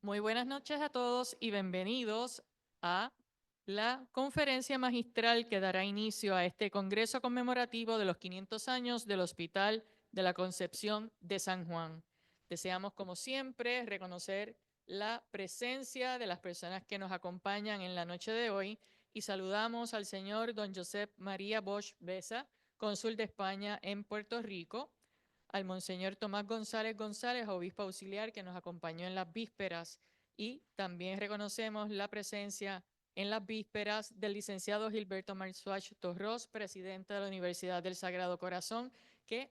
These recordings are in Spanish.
Muy buenas noches a todos y bienvenidos a la conferencia magistral que dará inicio a este Congreso conmemorativo de los 500 años del Hospital de la Concepción de San Juan. Deseamos, como siempre, reconocer la presencia de las personas que nos acompañan en la noche de hoy y saludamos al señor don Josep María Bosch Besa, cónsul de España en Puerto Rico, al Monseñor Tomás González González, obispo auxiliar que nos acompañó en las vísperas, y también reconocemos la presencia en las vísperas del licenciado Gilberto Marzuach Torros, presidente de la Universidad del Sagrado Corazón, que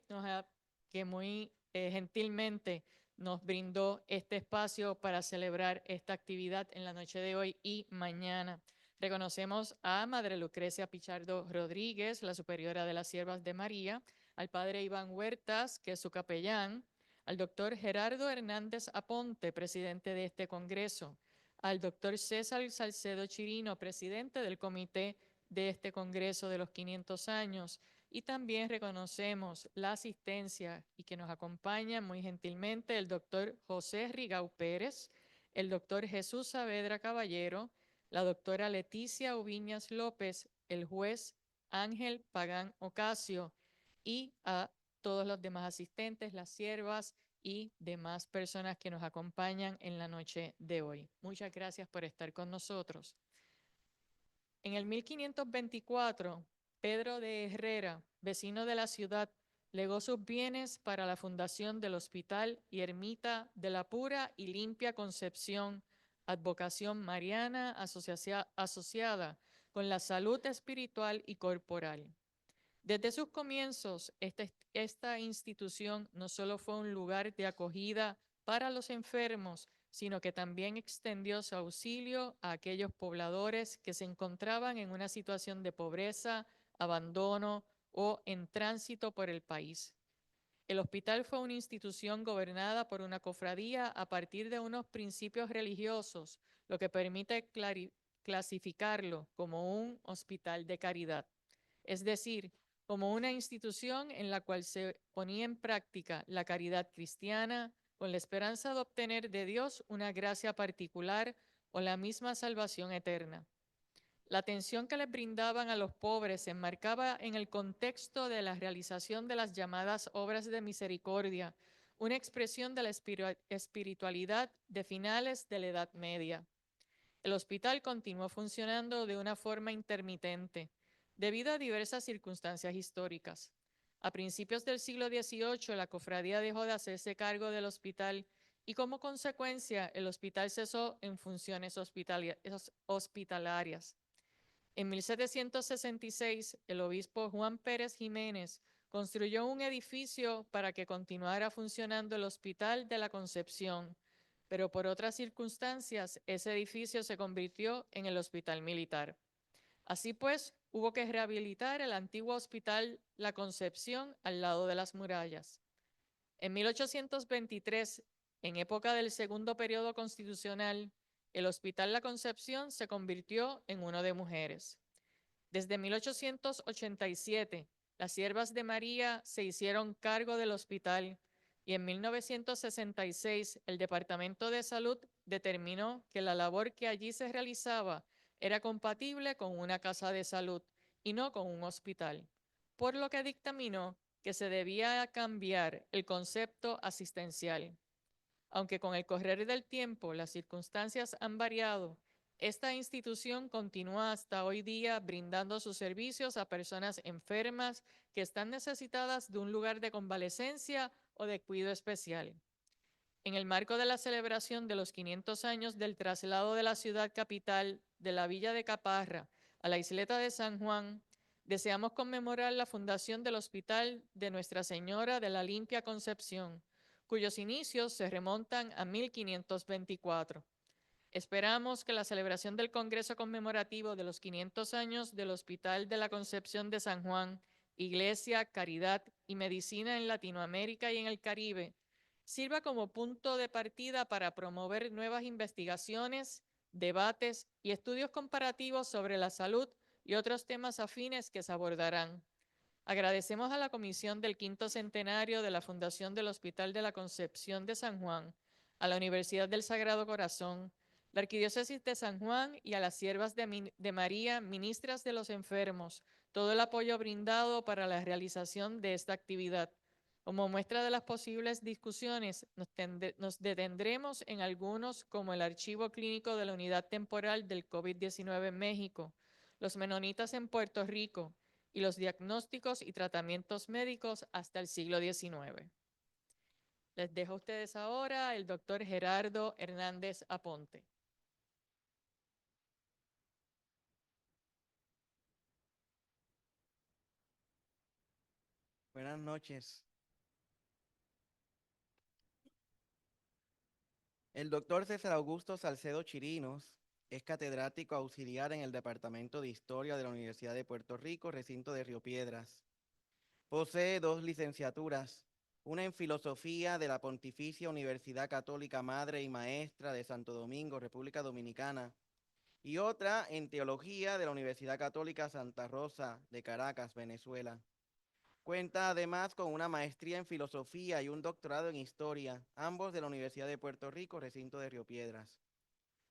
muy gentilmente nos brindó este espacio para celebrar esta actividad en la noche de hoy y mañana. Reconocemos a Madre Lucrecia Pichardo Rodríguez, la superiora de las Siervas de María, al padre Iván Huertas, que es su capellán, al doctor Gerardo Hernández Aponte, presidente de este Congreso, al doctor César Salcedo Chirino, presidente del comité de este Congreso de los 500 años, y también reconocemos la asistencia y que nos acompaña muy gentilmente el doctor José Rigau Pérez, el doctor Jesús Saavedra Caballero, la doctora Leticia Ubiñas López, el juez Ángel Pagán Ocasio, y a todos los demás asistentes, las siervas y demás personas que nos acompañan en la noche de hoy. Muchas gracias por estar con nosotros. En el 1524, Pedro de Herrera, vecino de la ciudad, legó sus bienes para la fundación del Hospital y Ermita de la Pura y Limpia Concepción, advocación mariana asociada con la salud espiritual y corporal. Desde sus comienzos, esta institución no solo fue un lugar de acogida para los enfermos, sino que también extendió su auxilio a aquellos pobladores que se encontraban en una situación de pobreza, abandono o en tránsito por el país. El hospital fue una institución gobernada por una cofradía a partir de unos principios religiosos, lo que permite clasificarlo como un hospital de caridad. Es decir, como una institución en la cual se ponía en práctica la caridad cristiana con la esperanza de obtener de Dios una gracia particular o la misma salvación eterna. La atención que les brindaban a los pobres se enmarcaba en el contexto de la realización de las llamadas obras de misericordia, una expresión de la espiritualidad de finales de la Edad Media. El hospital continuó funcionando de una forma intermitente, debido a diversas circunstancias históricas. A principios del siglo XVIII, la cofradía dejó de hacerse cargo del hospital y como consecuencia el hospital cesó en funciones hospitalarias. En 1766, el obispo Juan Pérez Jiménez construyó un edificio para que continuara funcionando el Hospital de la Concepción, pero por otras circunstancias ese edificio se convirtió en el Hospital Militar. Así pues, hubo que rehabilitar el antiguo Hospital La Concepción al lado de las murallas. En 1823, en época del segundo periodo constitucional, el Hospital La Concepción se convirtió en uno de mujeres. Desde 1887, las Siervas de María se hicieron cargo del hospital y en 1966 el Departamento de Salud determinó que la labor que allí se realizaba era compatible con una casa de salud y no con un hospital, por lo que dictaminó que se debía cambiar el concepto asistencial. Aunque con el correr del tiempo las circunstancias han variado, esta institución continúa hasta hoy día brindando sus servicios a personas enfermas que están necesitadas de un lugar de convalecencia o de cuidado especial. En el marco de la celebración de los 500 años del traslado de la ciudad capital de la villa de Caparra a la isleta de San Juan, deseamos conmemorar la fundación del Hospital de Nuestra Señora de la Limpia Concepción, cuyos inicios se remontan a 1524. Esperamos que la celebración del Congreso conmemorativo de los 500 años del Hospital de la Concepción de San Juan, Iglesia, Caridad y Medicina en Latinoamérica y en el Caribe, sirva como punto de partida para promover nuevas investigaciones, debates y estudios comparativos sobre la salud y otros temas afines que se abordarán. Agradecemos a la Comisión del Quinto Centenario de la Fundación del Hospital de la Concepción de San Juan, a la Universidad del Sagrado Corazón, la Arquidiócesis de San Juan y a las siervas de María, ministras de los enfermos, todo el apoyo brindado para la realización de esta actividad. Como muestra de las posibles discusiones, nos detendremos en algunos como el archivo clínico de la unidad temporal del COVID-19 en México, los menonitas en Puerto Rico y los diagnósticos y tratamientos médicos hasta el siglo XIX. Les dejo a ustedes ahora el doctor Gerardo Hernández Aponte. Buenas noches. El doctor César Augusto Salcedo Chirinos es catedrático auxiliar en el Departamento de Historia de la Universidad de Puerto Rico, recinto de Río Piedras. Posee 2 licenciaturas, una en Filosofía de la Pontificia Universidad Católica Madre y Maestra de Santo Domingo, República Dominicana, y otra en Teología de la Universidad Católica Santa Rosa de Caracas, Venezuela. Cuenta además con una maestría en filosofía y un doctorado en historia, ambos de la Universidad de Puerto Rico, recinto de Río Piedras.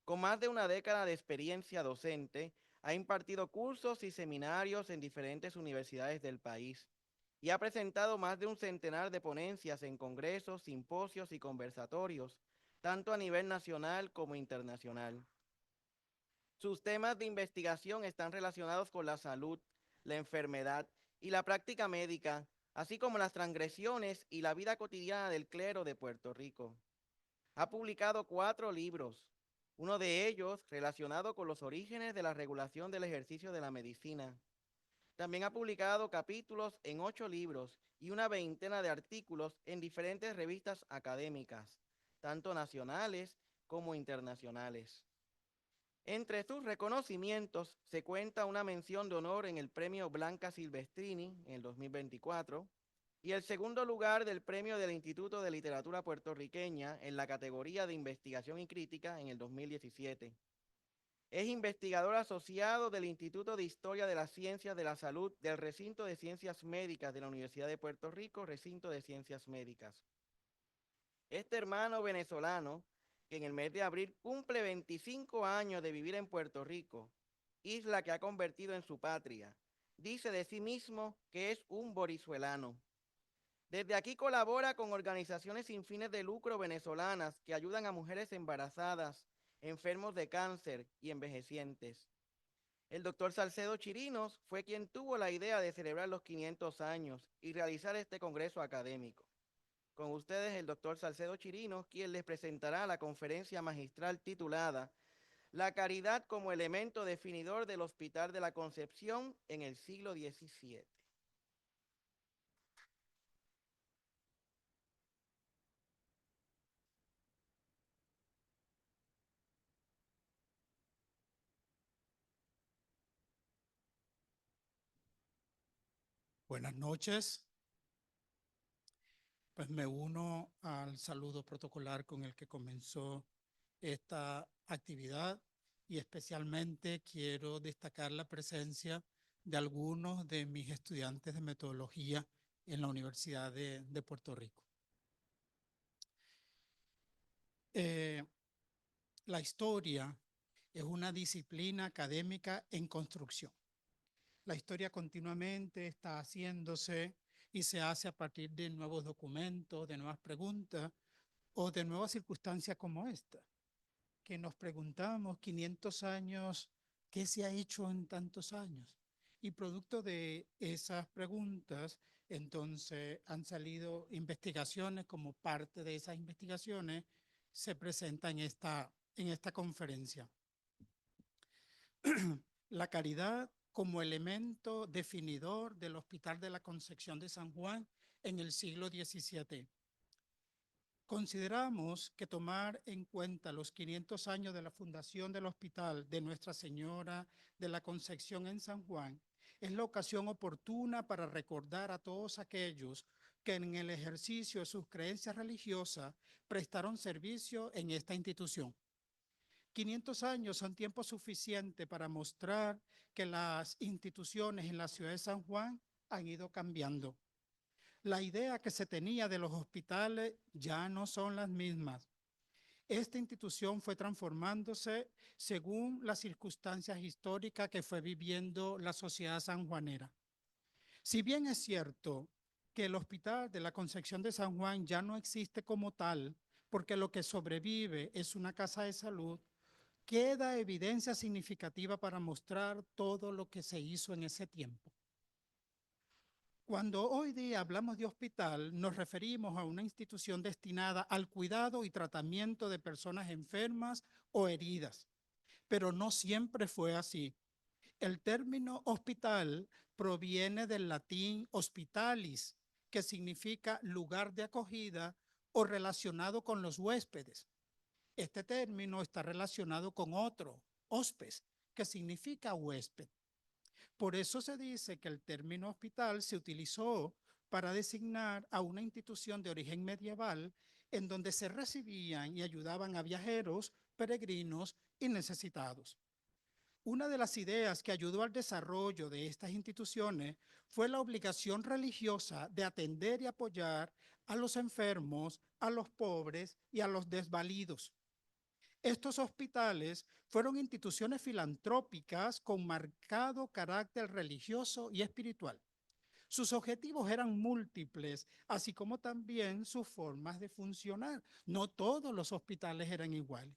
Con más de una década de experiencia docente, ha impartido cursos y seminarios en diferentes universidades del país y ha presentado más de un centenar de ponencias en congresos, simposios y conversatorios, tanto a nivel nacional como internacional. Sus temas de investigación están relacionados con la salud, la enfermedad y la práctica médica, así como las transgresiones y la vida cotidiana del clero de Puerto Rico. Ha publicado 4 libros, uno de ellos relacionado con los orígenes de la regulación del ejercicio de la medicina. También ha publicado capítulos en 8 libros y una veintena de artículos en diferentes revistas académicas, tanto nacionales como internacionales. Entre sus reconocimientos se cuenta una mención de honor en el Premio Blanca Silvestrini en el 2024 y el segundo lugar del Premio del Instituto de Literatura Puertorriqueña en la categoría de Investigación y Crítica en el 2017. Es investigador asociado del Instituto de Historia de las Ciencias de la Salud del Recinto de Ciencias Médicas de la Universidad de Puerto Rico, Recinto de Ciencias Médicas. Este hermano venezolano, que en el mes de abril cumple 25 años de vivir en Puerto Rico, isla que ha convertido en su patria, dice de sí mismo que es un borizuelano. Desde aquí colabora con organizaciones sin fines de lucro venezolanas que ayudan a mujeres embarazadas, enfermos de cáncer y envejecientes. El doctor Salcedo Chirinos fue quien tuvo la idea de celebrar los 500 años y realizar este congreso académico. Con ustedes el doctor Salcedo Chirinos, quien les presentará la conferencia magistral titulada La caridad como elemento definidor del Hospital de la Concepción en el siglo XVII. Buenas noches. Pues me uno al saludo protocolar con el que comenzó esta actividad y especialmente quiero destacar la presencia de algunos de mis estudiantes de metodología en la Universidad de Puerto Rico. La historia es una disciplina académica en construcción. La historia continuamente está haciéndose y se hace a partir de nuevos documentos, de nuevas preguntas o de nuevas circunstancias como esta, que nos preguntamos 500 años, ¿qué se ha hecho en tantos años? Y producto de esas preguntas, entonces han salido investigaciones, como parte de esas investigaciones se presenta en esta conferencia. La caridad como elemento definidor del Hospital de la Concepción de San Juan en el siglo XVII. Consideramos que tomar en cuenta los 500 años de la fundación del Hospital de Nuestra Señora de la Concepción en San Juan es la ocasión oportuna para recordar a todos aquellos que en el ejercicio de sus creencias religiosas prestaron servicio en esta institución. 500 años son tiempo suficiente para mostrar que las instituciones en la ciudad de San Juan han ido cambiando. La idea que se tenía de los hospitales ya no son las mismas. Esta institución fue transformándose según las circunstancias históricas que fue viviendo la sociedad sanjuanera. Si bien es cierto que el Hospital de la Concepción de San Juan ya no existe como tal, porque lo que sobrevive es una casa de salud, queda evidencia significativa para mostrar todo lo que se hizo en ese tiempo. Cuando hoy día hablamos de hospital, nos referimos a una institución destinada al cuidado y tratamiento de personas enfermas o heridas, pero no siempre fue así. El término hospital proviene del latín hospitalis, que significa lugar de acogida o relacionado con los huéspedes. Este término está relacionado con otro, hospes, que significa huésped. Por eso se dice que el término hospital se utilizó para designar a una institución de origen medieval en donde se recibían y ayudaban a viajeros, peregrinos y necesitados. Una de las ideas que ayudó al desarrollo de estas instituciones fue la obligación religiosa de atender y apoyar a los enfermos, a los pobres y a los desvalidos. Estos hospitales fueron instituciones filantrópicas con marcado carácter religioso y espiritual. Sus objetivos eran múltiples, así como también sus formas de funcionar. No todos los hospitales eran iguales.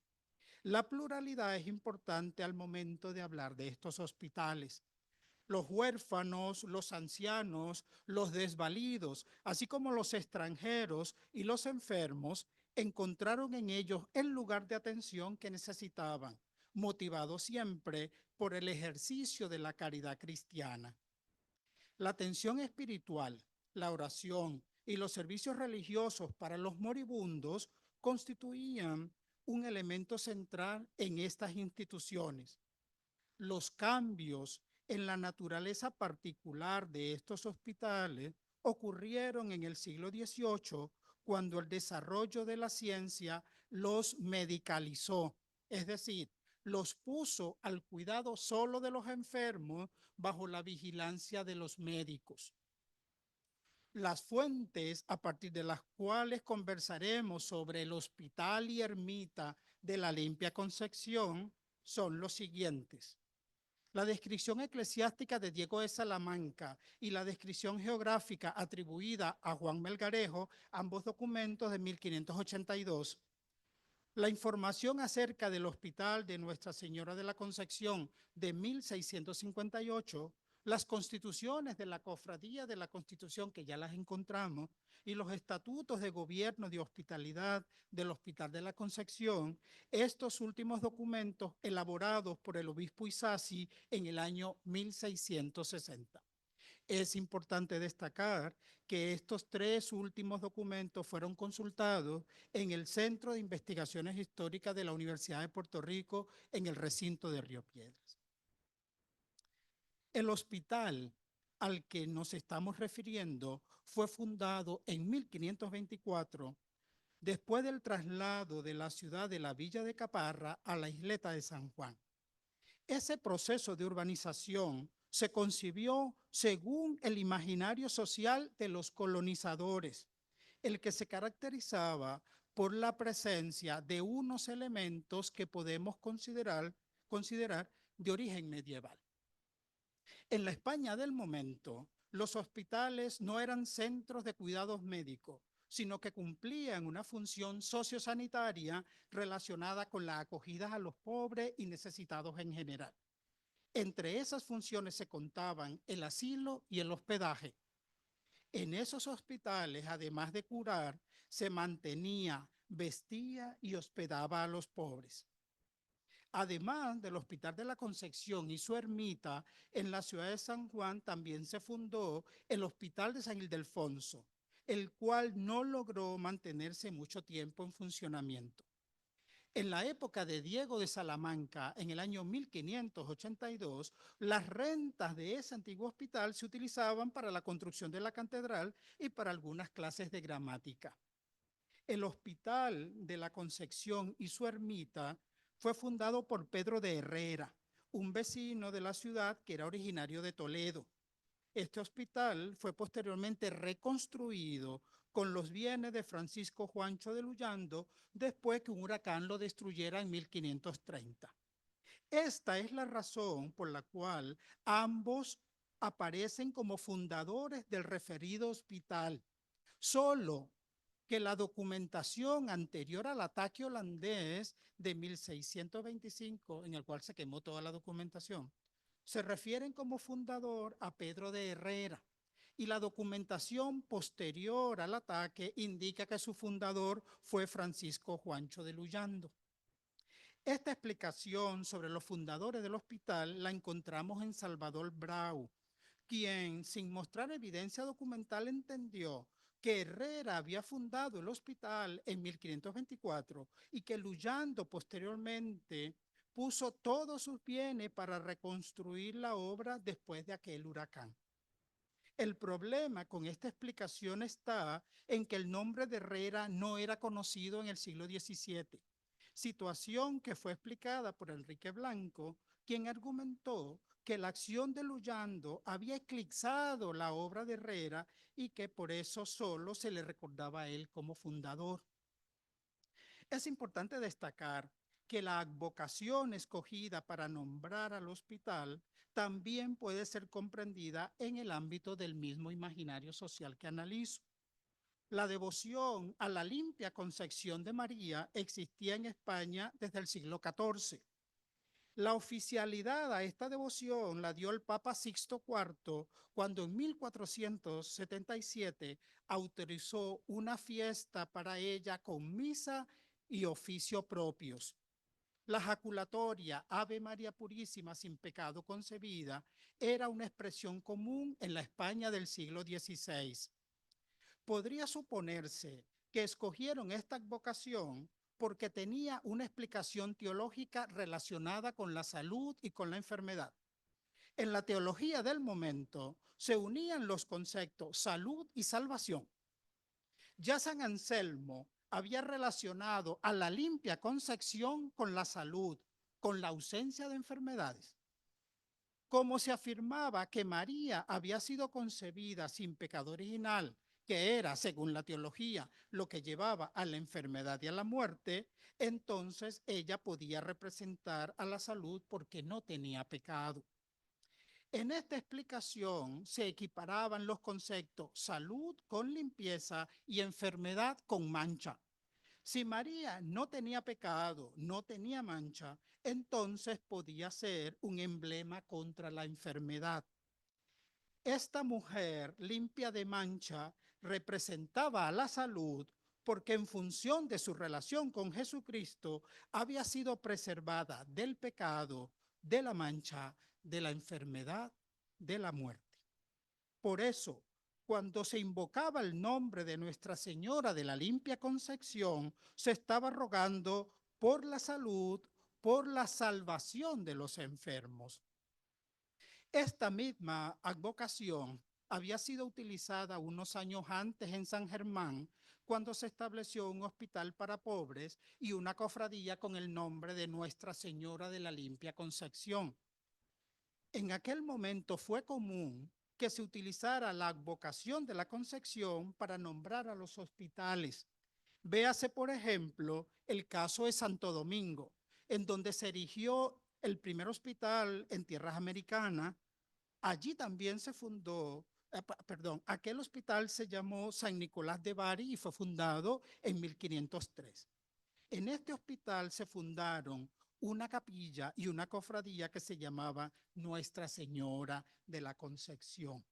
La pluralidad es importante al momento de hablar de estos hospitales. Los huérfanos, los ancianos, los desvalidos, así como los extranjeros y los enfermos, encontraron en ellos el lugar de atención que necesitaban, motivados siempre por el ejercicio de la caridad cristiana. La atención espiritual, la oración y los servicios religiosos para los moribundos constituían un elemento central en estas instituciones. Los cambios en la naturaleza particular de estos hospitales ocurrieron en el siglo XVIII, cuando el desarrollo de la ciencia los medicalizó, es decir, los puso al cuidado solo de los enfermos bajo la vigilancia de los médicos. Las fuentes a partir de las cuales conversaremos sobre el hospital y ermita de la Limpia Concepción son los siguientes. La descripción eclesiástica de Diego de Salamanca y la descripción geográfica atribuida a Juan Melgarejo, ambos documentos de 1582. La información acerca del Hospital de Nuestra Señora de la Concepción de 1658, las constituciones de la Cofradía de la Constitución, que ya las encontramos, y los estatutos de gobierno de hospitalidad del Hospital de la Concepción, estos últimos documentos elaborados por el obispo Isasi en el año 1660. Es importante destacar que estos tres últimos documentos fueron consultados en el Centro de Investigaciones Históricas de la Universidad de Puerto Rico en el recinto de Río Piedras. El hospital al que nos estamos refiriendo fue fundado en 1524 después del traslado de la ciudad de la Villa de Caparra a la isleta de San Juan. Ese proceso de urbanización se concibió según el imaginario social de los colonizadores, el que se caracterizaba por la presencia de unos elementos que podemos considerar de origen medieval. En la España del momento, los hospitales no eran centros de cuidados médicos, sino que cumplían una función sociosanitaria relacionada con la acogida a los pobres y necesitados en general. Entre esas funciones se contaban el asilo y el hospedaje. En esos hospitales, además de curar, se mantenía, vestía y hospedaba a los pobres. Además del Hospital de la Concepción y su ermita, en la ciudad de San Juan también se fundó el Hospital de San Ildefonso, el cual no logró mantenerse mucho tiempo en funcionamiento. En la época de Diego de Salamanca, en el año 1582, las rentas de ese antiguo hospital se utilizaban para la construcción de la catedral y para algunas clases de gramática. El Hospital de la Concepción y su ermita fue fundado por Pedro de Herrera, un vecino de la ciudad que era originario de Toledo. Este hospital fue posteriormente reconstruido con los bienes de Francisco Juancho de Luyando después que un huracán lo destruyera en 1530. Esta es la razón por la cual ambos aparecen como fundadores del referido hospital. Solo que la documentación anterior al ataque holandés de 1625, en el cual se quemó toda la documentación, se refieren como fundador a Pedro de Herrera, y la documentación posterior al ataque indica que su fundador fue Francisco Juancho de Luyando. Esta explicación sobre los fundadores del hospital la encontramos en Salvador Brau, quien, sin mostrar evidencia documental, entendió que Herrera había fundado el hospital en 1524 y que Luyando posteriormente puso todos sus bienes para reconstruir la obra después de aquel huracán. El problema con esta explicación está en que el nombre de Herrera no era conocido en el siglo XVII, situación que fue explicada por Enrique Blanco, quien argumentó que la acción de Luyando había eclipsado la obra de Herrera y que por eso solo se le recordaba a él como fundador. Es importante destacar que la advocación escogida para nombrar al hospital también puede ser comprendida en el ámbito del mismo imaginario social que analizo. La devoción a la limpia concepción de María existía en España desde el siglo XIV. La oficialidad a esta devoción la dio el Papa Sixto IV cuando en 1477 autorizó una fiesta para ella con misa y oficio propios. La jaculatoria Ave María Purísima sin pecado concebida era una expresión común en la España del siglo XVI. Podría suponerse que escogieron esta advocación porque tenía una explicación teológica relacionada con la salud y con la enfermedad. En la teología del momento se unían los conceptos salud y salvación. Ya San Anselmo había relacionado a la limpia concepción con la salud, con la ausencia de enfermedades. Como se afirmaba que María había sido concebida sin pecado original, que era, según la teología, lo que llevaba a la enfermedad y a la muerte, entonces ella podía representar a la salud porque no tenía pecado. En esta explicación se equiparaban los conceptos salud con limpieza y enfermedad con mancha. Si María no tenía pecado, no tenía mancha, entonces podía ser un emblema contra la enfermedad. Esta mujer limpia de mancha representaba a la salud porque en función de su relación con Jesucristo había sido preservada del pecado, de la mancha, de la enfermedad, de la muerte. Por eso, cuando se invocaba el nombre de Nuestra Señora de la Limpia Concepción, se estaba rogando por la salud, por la salvación de los enfermos. Esta misma advocación había sido utilizada unos años antes en San Germán, cuando se estableció un hospital para pobres y una cofradía con el nombre de Nuestra Señora de la Limpia Concepción. En aquel momento fue común que se utilizara la advocación de la Concepción para nombrar a los hospitales. Véase, por ejemplo, el caso de Santo Domingo, en donde se erigió el primer hospital en tierras americanas. Allí también se fundó, aquel hospital se llamó San Nicolás de Bari y fue fundado en 1503. En este hospital se fundaron una capilla y una cofradía que se llamaba Nuestra Señora de la Concepción.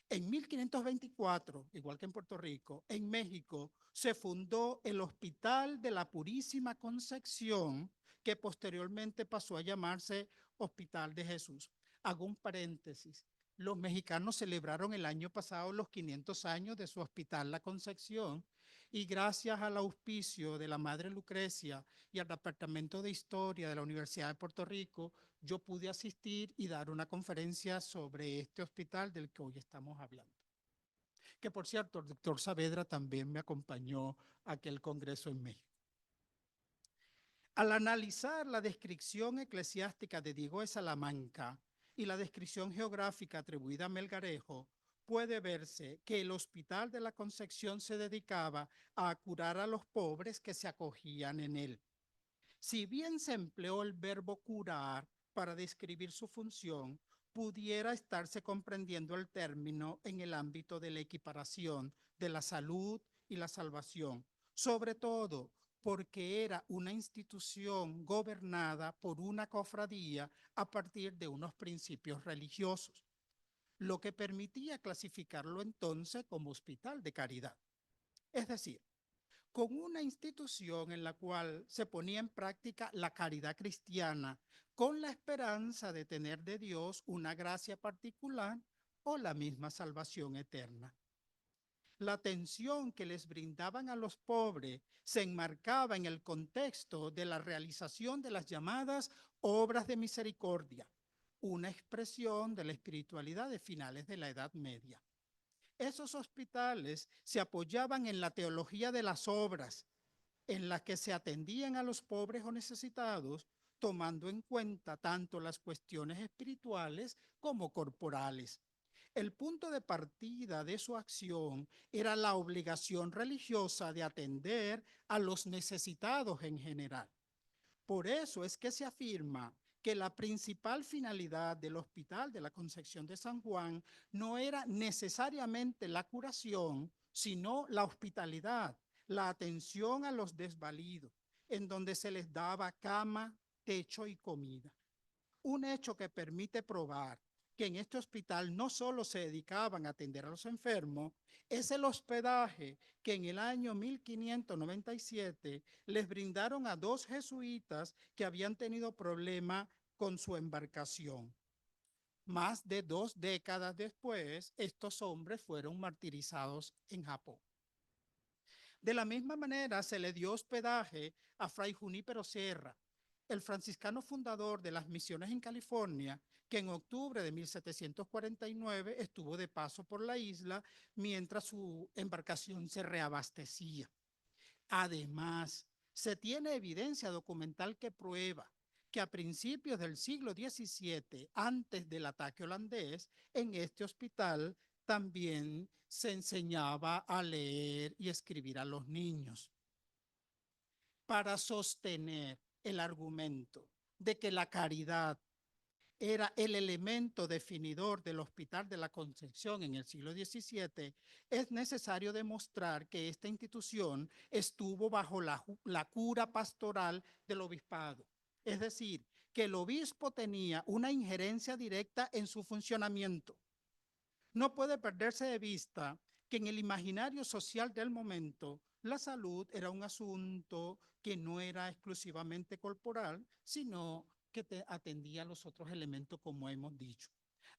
En 1524, igual que en Puerto Rico, en México se fundó el Hospital de la Purísima Concepción, que posteriormente pasó a llamarse Hospital de Jesús. Hago un paréntesis. Los mexicanos celebraron el año pasado los 500 años de su Hospital La Concepción y gracias al auspicio de la Madre Lucrecia y al Departamento de Historia de la Universidad de Puerto Rico, yo pude asistir y dar una conferencia sobre este hospital del que hoy estamos hablando. Que por cierto, el doctor Saavedra también me acompañó a aquel congreso en México. Al analizar la descripción eclesiástica de Diego de Salamanca y la descripción geográfica atribuida a Melgarejo, puede verse que el Hospital de la Concepción se dedicaba a curar a los pobres que se acogían en él. Si bien se empleó el verbo curar para describir su función, pudiera estarse comprendiendo el término en el ámbito de la equiparación de la salud y la salvación, sobre todo porque era una institución gobernada por una cofradía a partir de unos principios religiosos, lo que permitía clasificarlo entonces como hospital de caridad. Es decir, con una institución en la cual se ponía en práctica la caridad cristiana con la esperanza de tener de Dios una gracia particular o la misma salvación eterna. La atención que les brindaban a los pobres se enmarcaba en el contexto de la realización de las llamadas obras de misericordia, una expresión de la espiritualidad de finales de la Edad Media. Esos hospitales se apoyaban en la teología de las obras, en las que se atendían a los pobres o necesitados, tomando en cuenta tanto las cuestiones espirituales como corporales. El punto de partida de su acción era la obligación religiosa de atender a los necesitados en general. Por eso es que se afirma que la principal finalidad del Hospital de la Concepción de San Juan no era necesariamente la curación, sino la hospitalidad, la atención a los desvalidos, en donde se les daba cama, techo y comida. Un hecho que permite probar que en este hospital no solo se dedicaban a atender a los enfermos, es el hospedaje que en el año 1597 les brindaron a 2 jesuitas que habían tenido problemas con su embarcación. Más de 2 décadas después, estos hombres fueron martirizados en Japón. De la misma manera, se le dio hospedaje a Fray Junípero Sierra, el franciscano fundador de las misiones en California, que en octubre de 1749 estuvo de paso por la isla mientras su embarcación se reabastecía. Además, se tiene evidencia documental que prueba que a principios del siglo XVII, antes del ataque holandés, en este hospital también se enseñaba a leer y escribir a los niños. Para sostener el argumento de que la caridad era el elemento definidor del Hospital de la Concepción en el siglo XVII, es necesario demostrar que esta institución estuvo bajo la cura pastoral del obispado. Es decir, que el obispo tenía una injerencia directa en su funcionamiento. No puede perderse de vista que en el imaginario social del momento, la salud era un asunto que no era exclusivamente corporal, sino que atendía a los otros elementos, como hemos dicho.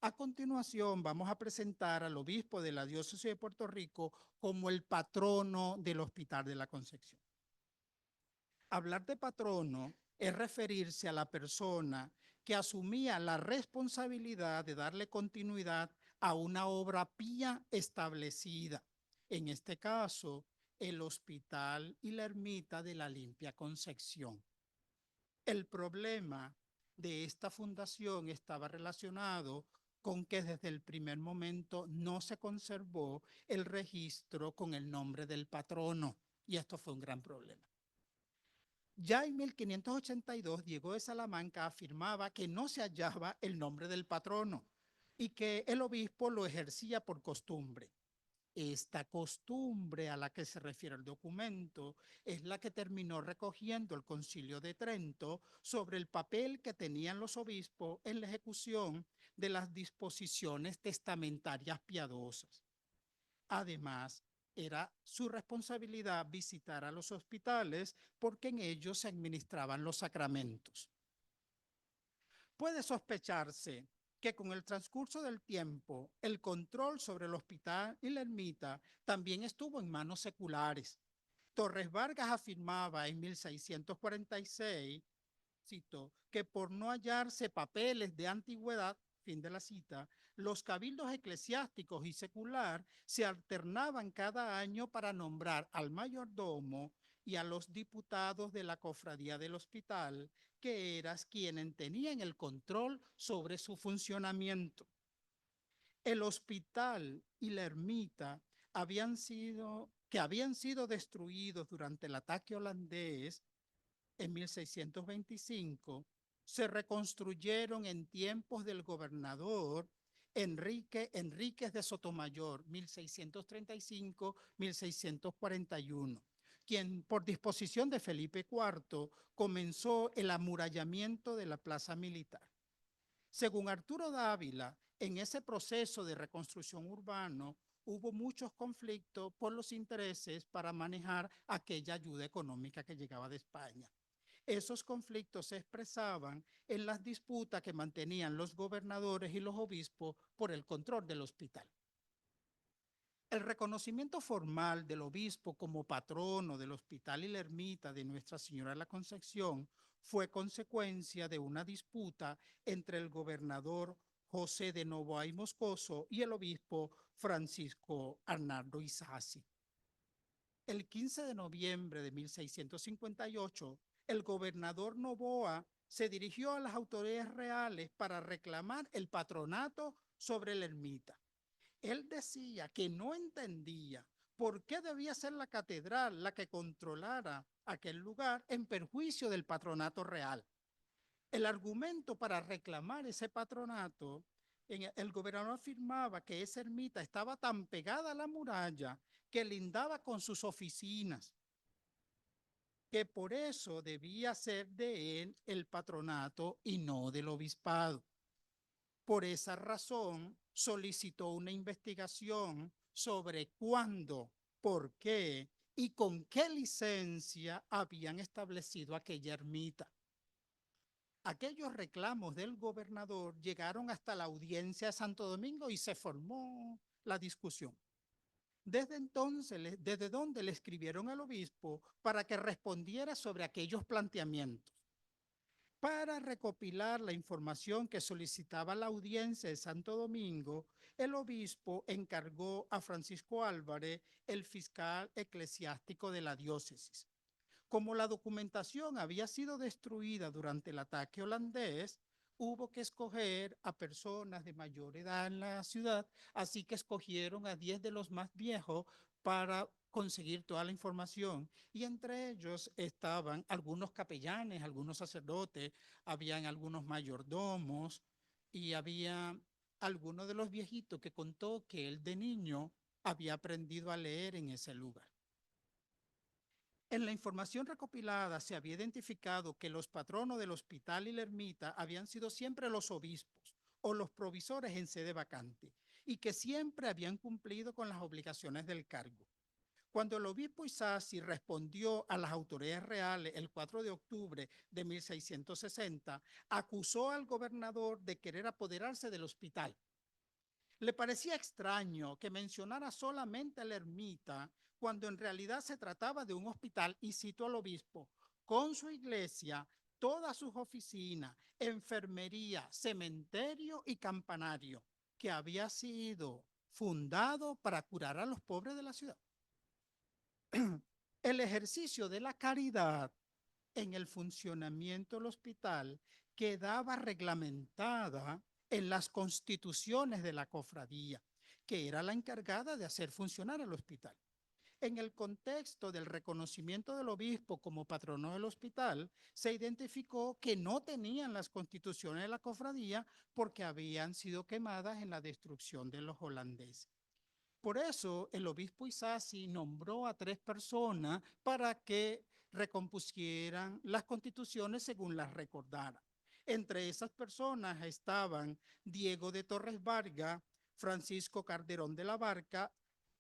A continuación, vamos a presentar al obispo de la diócesis de Puerto Rico como el patrono del Hospital de la Concepción. Hablar de patrono es referirse a la persona que asumía la responsabilidad de darle continuidad a una obra pía establecida. En este caso, el hospital y la ermita de la Limpia Concepción. El problema de esta fundación estaba relacionado con que desde el primer momento no se conservó el registro con el nombre del patrono, y esto fue un gran problema. Ya en 1582, Diego de Salamanca afirmaba que no se hallaba el nombre del patrono y que el obispo lo ejercía por costumbre. Esta costumbre a la que se refiere el documento es la que terminó recogiendo el Concilio de Trento sobre el papel que tenían los obispos en la ejecución de las disposiciones testamentarias piadosas. Además, era su responsabilidad visitar a los hospitales porque en ellos se administraban los sacramentos. Puede sospecharse que con el transcurso del tiempo, el control sobre el hospital y la ermita también estuvo en manos seculares. Torres Vargas afirmaba en 1646, cito, que por no hallarse papeles de antigüedad, fin de la cita, los cabildos eclesiásticos y secular se alternaban cada año para nombrar al mayordomo y a los diputados de la cofradía del hospital, que eran quienes tenían el control sobre su funcionamiento. El hospital y la ermita habían sido destruidos durante el ataque holandés en 1625, se reconstruyeron en tiempos del gobernador Enríquez de Sotomayor, 1635-1641, quien por disposición de Felipe IV comenzó el amurallamiento de la plaza militar. Según Arturo Dávila, en ese proceso de reconstrucción urbano hubo muchos conflictos por los intereses para manejar aquella ayuda económica que llegaba de España. Esos conflictos se expresaban en las disputas que mantenían los gobernadores y los obispos por el control del hospital. El reconocimiento formal del obispo como patrono del hospital y la ermita de Nuestra Señora de la Concepción fue consecuencia de una disputa entre el gobernador José de Novoa y Moscoso y el obispo Francisco Arnaldo Isasi. El 15 de noviembre de 1658, el gobernador Novoa se dirigió a las autoridades reales para reclamar el patronato sobre la ermita. Él decía que no entendía por qué debía ser la catedral la que controlara aquel lugar en perjuicio del patronato real. El argumento para reclamar ese patronato, el gobernador afirmaba que esa ermita estaba tan pegada a la muralla que lindaba con sus oficinas, que por eso debía ser de él el patronato y no del obispado. Por esa razón, solicitó una investigación sobre cuándo, por qué y con qué licencia habían establecido aquella ermita. Aquellos reclamos del gobernador llegaron hasta la audiencia de Santo Domingo y se formó la discusión. Desde entonces, desde donde le escribieron al obispo para que respondiera sobre aquellos planteamientos. Para recopilar la información que solicitaba la audiencia de Santo Domingo, el obispo encargó a Francisco Álvarez, el fiscal eclesiástico de la diócesis. Como la documentación había sido destruida durante el ataque holandés, hubo que escoger a personas de mayor edad en la ciudad, así que escogieron a 10 de los más viejos para conseguir toda la información. Y entre ellos estaban algunos capellanes, algunos sacerdotes, habían algunos mayordomos y había algunos de los viejitos que contó que él de niño había aprendido a leer en ese lugar. En la información recopilada se había identificado que los patronos del hospital y la ermita habían sido siempre los obispos o los provisores en sede vacante y que siempre habían cumplido con las obligaciones del cargo. Cuando el obispo Isasi respondió a las autoridades reales el 4 de octubre de 1660, acusó al gobernador de querer apoderarse del hospital. Le parecía extraño que mencionara solamente a la ermita cuando en realidad se trataba de un hospital, y citó al obispo, con su iglesia, todas sus oficinas, enfermería, cementerio y campanario, que había sido fundado para curar a los pobres de la ciudad. El ejercicio de la caridad en el funcionamiento del hospital quedaba reglamentada en las constituciones de la cofradía, que era la encargada de hacer funcionar el hospital. En el contexto del reconocimiento del obispo como patrono del hospital, se identificó que no tenían las constituciones de la cofradía porque habían sido quemadas en la destrucción de los holandeses. Por eso, el obispo Isasi nombró a 3 personas para que recompusieran las constituciones según las recordara. Entre esas personas estaban Diego de Torres Vargas, Francisco Calderón de la Barca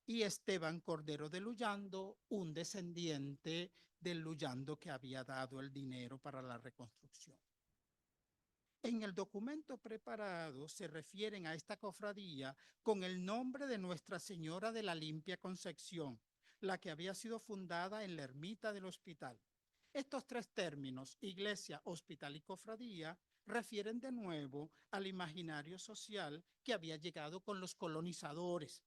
y Esteban Cordero de Luyando, un descendiente del Luyando que había dado el dinero para la reconstrucción. En el documento preparado se refieren a esta cofradía con el nombre de Nuestra Señora de la Limpia Concepción, la que había sido fundada en la ermita del hospital. Estos 3 términos, iglesia, hospital y cofradía, refieren de nuevo al imaginario social que había llegado con los colonizadores.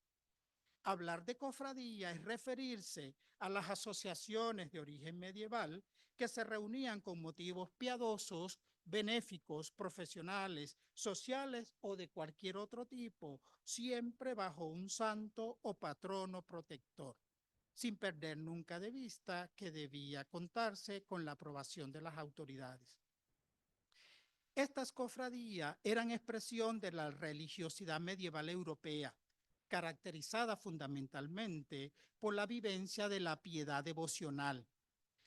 Hablar de cofradía es referirse a las asociaciones de origen medieval que se reunían con motivos piadosos, benéficos, profesionales, sociales o de cualquier otro tipo, siempre bajo un santo o patrono protector, sin perder nunca de vista que debía contarse con la aprobación de las autoridades. Estas cofradías eran expresión de la religiosidad medieval europea, caracterizada fundamentalmente por la vivencia de la piedad devocional.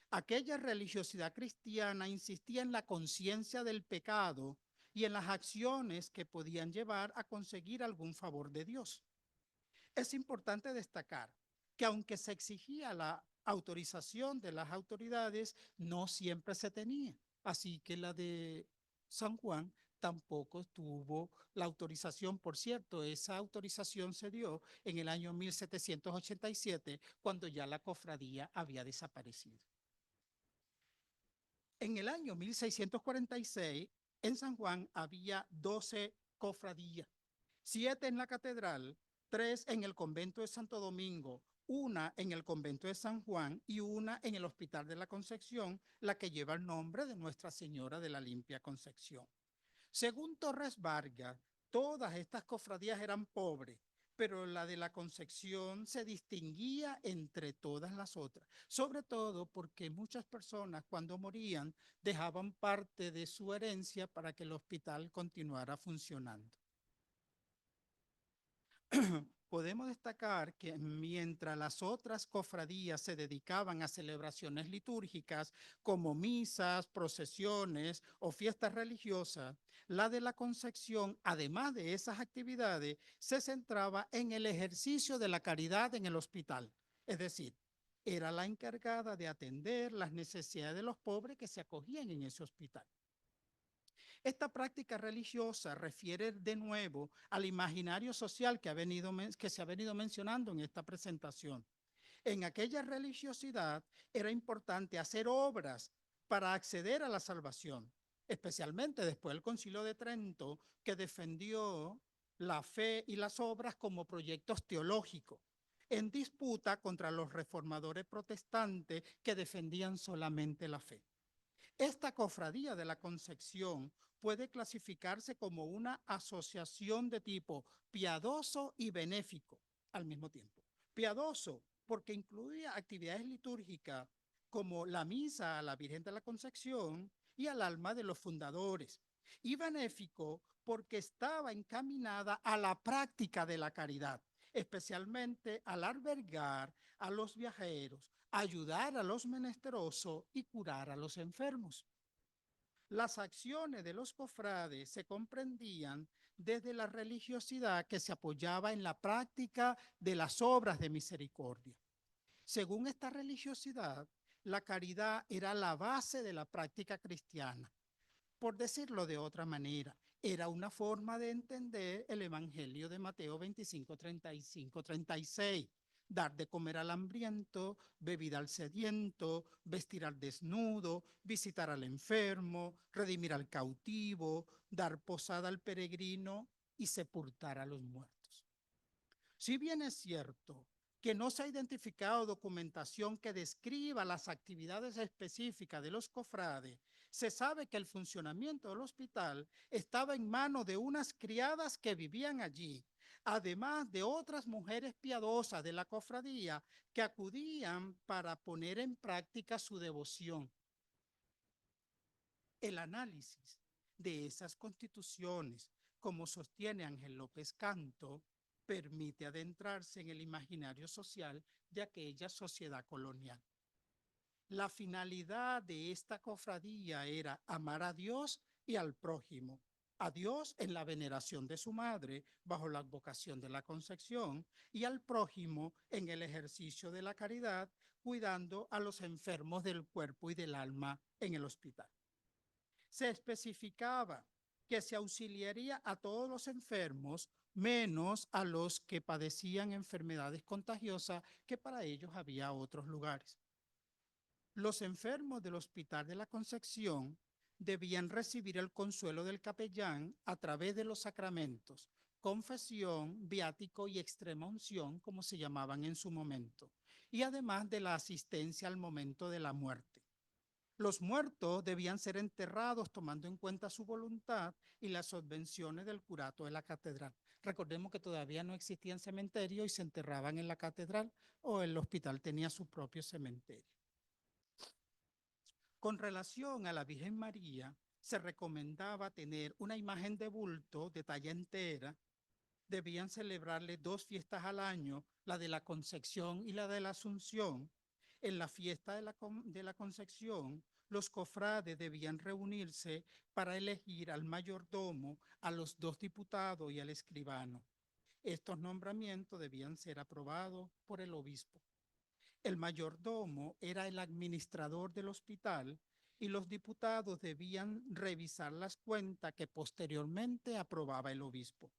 Aquella religiosidad cristiana insistía en la conciencia del pecado y en las acciones que podían llevar a conseguir algún favor de Dios. Es importante destacar que aunque se exigía la autorización de las autoridades, no siempre se tenía. Así que la de San Juan tampoco tuvo la autorización. Por cierto, esa autorización se dio en el año 1787, cuando ya la cofradía había desaparecido. En el año 1646, en San Juan había 12 cofradías, 7 en la catedral, 3 en el convento de Santo Domingo, 1 en el convento de San Juan y 1 en el Hospital de la Concepción, la que lleva el nombre de Nuestra Señora de la Limpia Concepción. Según Torres Vargas, todas estas cofradías eran pobres, pero la de la Concepción se distinguía entre todas las otras, sobre todo porque muchas personas cuando morían dejaban parte de su herencia para que el hospital continuara funcionando. Podemos destacar que mientras las otras cofradías se dedicaban a celebraciones litúrgicas como misas, procesiones o fiestas religiosas, la de la Concepción, además de esas actividades, se centraba en el ejercicio de la caridad en el hospital. Es decir, era la encargada de atender las necesidades de los pobres que se acogían en ese hospital. Esta práctica religiosa refiere de nuevo al imaginario social que se ha venido mencionando en esta presentación. En aquella religiosidad era importante hacer obras para acceder a la salvación, especialmente después del Concilio de Trento, que defendió la fe y las obras como proyectos teológicos, en disputa contra los reformadores protestantes que defendían solamente la fe. Esta cofradía de la Concepción puede clasificarse como una asociación de tipo piadoso y benéfico al mismo tiempo. Piadoso porque incluía actividades litúrgicas como la misa a la Virgen de la Concepción y al alma de los fundadores. Y benéfico porque estaba encaminada a la práctica de la caridad, especialmente al albergar a los viajeros, ayudar a los menesterosos y curar a los enfermos. Las acciones de los cofrades se comprendían desde la religiosidad que se apoyaba en la práctica de las obras de misericordia. Según esta religiosidad, la caridad era la base de la práctica cristiana. Por decirlo de otra manera, era una forma de entender el Evangelio de Mateo 25, 35, 36. Dar de comer al hambriento, bebida al sediento, vestir al desnudo, visitar al enfermo, redimir al cautivo, dar posada al peregrino y sepultar a los muertos. Si bien es cierto que no se ha identificado documentación que describa las actividades específicas de los cofrades, se sabe que el funcionamiento del hospital estaba en manos de unas criadas que vivían allí, además de otras mujeres piadosas de la cofradía que acudían para poner en práctica su devoción. El análisis de esas constituciones, como sostiene Ángel López Canto, permite adentrarse en el imaginario social de aquella sociedad colonial. La finalidad de esta cofradía era amar a Dios y al prójimo. A Dios en la veneración de su madre, bajo la advocación de la Concepción, y al prójimo en el ejercicio de la caridad, cuidando a los enfermos del cuerpo y del alma en el hospital. Se especificaba que se auxiliaría a todos los enfermos, menos a los que padecían enfermedades contagiosas, que para ellos había otros lugares. Los enfermos del Hospital de la Concepción debían recibir el consuelo del capellán a través de los sacramentos, confesión, viático y extrema unción, como se llamaban en su momento, y además de la asistencia al momento de la muerte. Los muertos debían ser enterrados tomando en cuenta su voluntad y las subvenciones del curato de la catedral. Recordemos que todavía no existían cementerios y se enterraban en la catedral o el hospital tenía su propio cementerio. Con relación a la Virgen María, se recomendaba tener una imagen de bulto de talla entera. Debían celebrarle 2 fiestas al año, la de la Concepción y la de la Asunción. En la fiesta de la Concepción, los cofrades debían reunirse para elegir al mayordomo, a los 2 diputados y al escribano. Estos nombramientos debían ser aprobados por el obispo. El mayordomo era el administrador del hospital y los diputados debían revisar las cuentas que posteriormente aprobaba el obispo.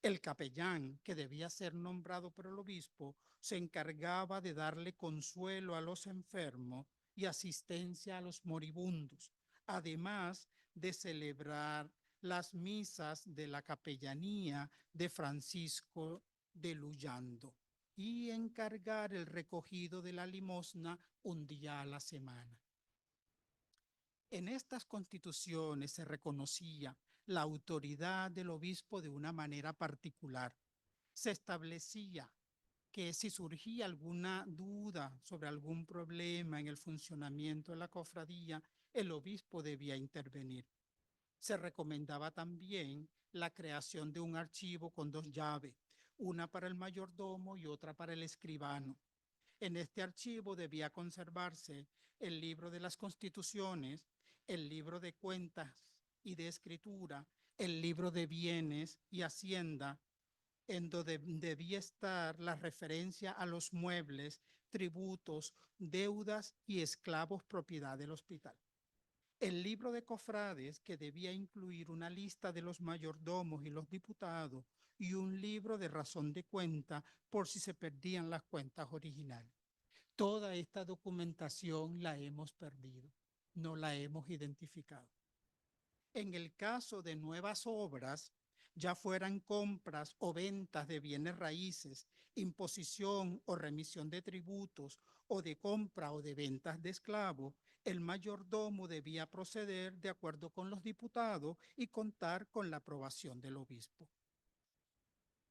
El capellán, que debía ser nombrado por el obispo, se encargaba de darle consuelo a los enfermos y asistencia a los moribundos, además de celebrar las misas de la capellanía de Francisco de Luyando y encargar el recogido de la limosna un día a la semana. En estas constituciones se reconocía la autoridad del obispo de una manera particular. Se establecía que si surgía alguna duda sobre algún problema en el funcionamiento de la cofradía, el obispo debía intervenir. Se recomendaba también la creación de un archivo con 2 llaves, una para el mayordomo y otra para el escribano. En este archivo debía conservarse el libro de las constituciones, el libro de cuentas y de escritura, el libro de bienes y hacienda, en donde debía estar la referencia a los muebles, tributos, deudas y esclavos propiedad del hospital. El libro de cofrades, que debía incluir una lista de los mayordomos y los diputados y un libro de razón de cuenta por si se perdían las cuentas originales. Toda esta documentación la hemos perdido, no la hemos identificado. En el caso de nuevas obras, ya fueran compras o ventas de bienes raíces, imposición o remisión de tributos, o de compra o de ventas de esclavos, el mayordomo debía proceder de acuerdo con los diputados y contar con la aprobación del obispo.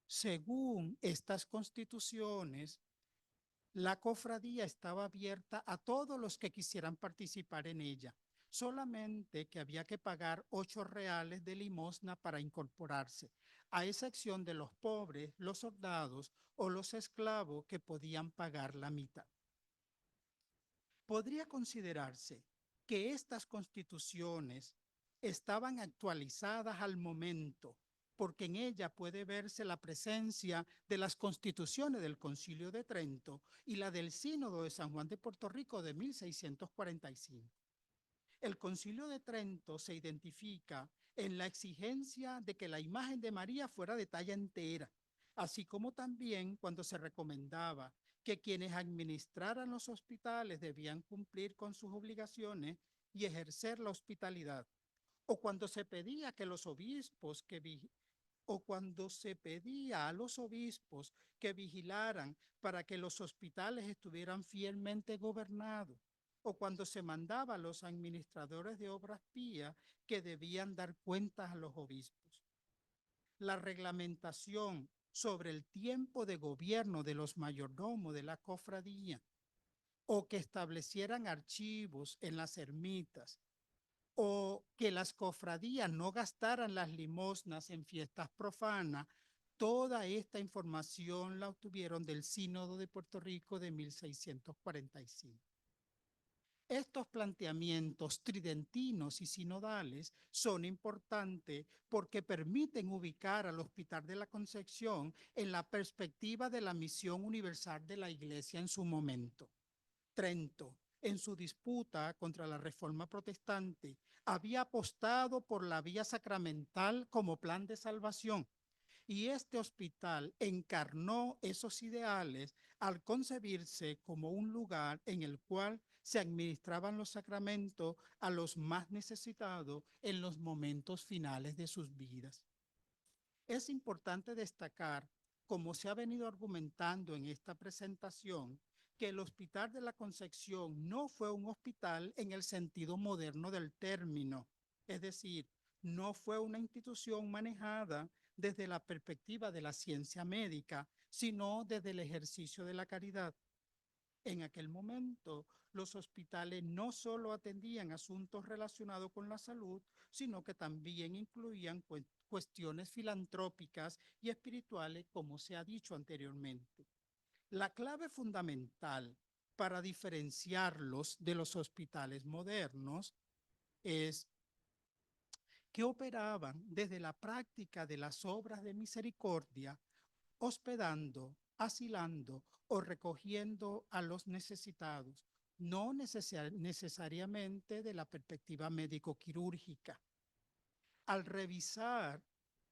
Según estas constituciones, la cofradía estaba abierta a todos los que quisieran participar en ella, solamente que había que pagar 8 reales de limosna para incorporarse, a excepción de los pobres, los soldados o los esclavos que podían pagar la mitad. Podría considerarse que estas constituciones estaban actualizadas al momento, porque en ella puede verse la presencia de las constituciones del Concilio de Trento y la del Sínodo de San Juan de Puerto Rico de 1645. El Concilio de Trento se identifica en la exigencia de que la imagen de María fuera de talla entera, así como también cuando se recomendaba que quienes administraran los hospitales debían cumplir con sus obligaciones y ejercer la hospitalidad, o cuando se pedía que los obispos o cuando se pedía a los obispos que vigilaran para que los hospitales estuvieran fielmente gobernados, o cuando se mandaba a los administradores de obras pías que debían dar cuentas a los obispos. La reglamentación sobre el tiempo de gobierno de los mayordomos de la cofradía, o que establecieran archivos en las ermitas, o que las cofradías no gastaran las limosnas en fiestas profanas, toda esta información la obtuvieron del Sínodo de Puerto Rico de 1645. Estos planteamientos tridentinos y sinodales son importantes porque permiten ubicar al Hospital de la Concepción en la perspectiva de la misión universal de la Iglesia en su momento. Trento, en su disputa contra la Reforma Protestante, había apostado por la vía sacramental como plan de salvación, y este hospital encarnó esos ideales al concebirse como un lugar en el cual se administraban los sacramentos a los más necesitados en los momentos finales de sus vidas. Es importante destacar, como se ha venido argumentando en esta presentación, que el Hospital de la Concepción no fue un hospital en el sentido moderno del término, es decir, no fue una institución manejada desde la perspectiva de la ciencia médica, sino desde el ejercicio de la caridad. En aquel momento, los hospitales no solo atendían asuntos relacionados con la salud, sino que también incluían cuestiones filantrópicas y espirituales, como se ha dicho anteriormente. La clave fundamental para diferenciarlos de los hospitales modernos es que operaban desde la práctica de las obras de misericordia, hospedando, asilando o recogiendo a los necesitados, no necesariamente de la perspectiva médico-quirúrgica. Al revisar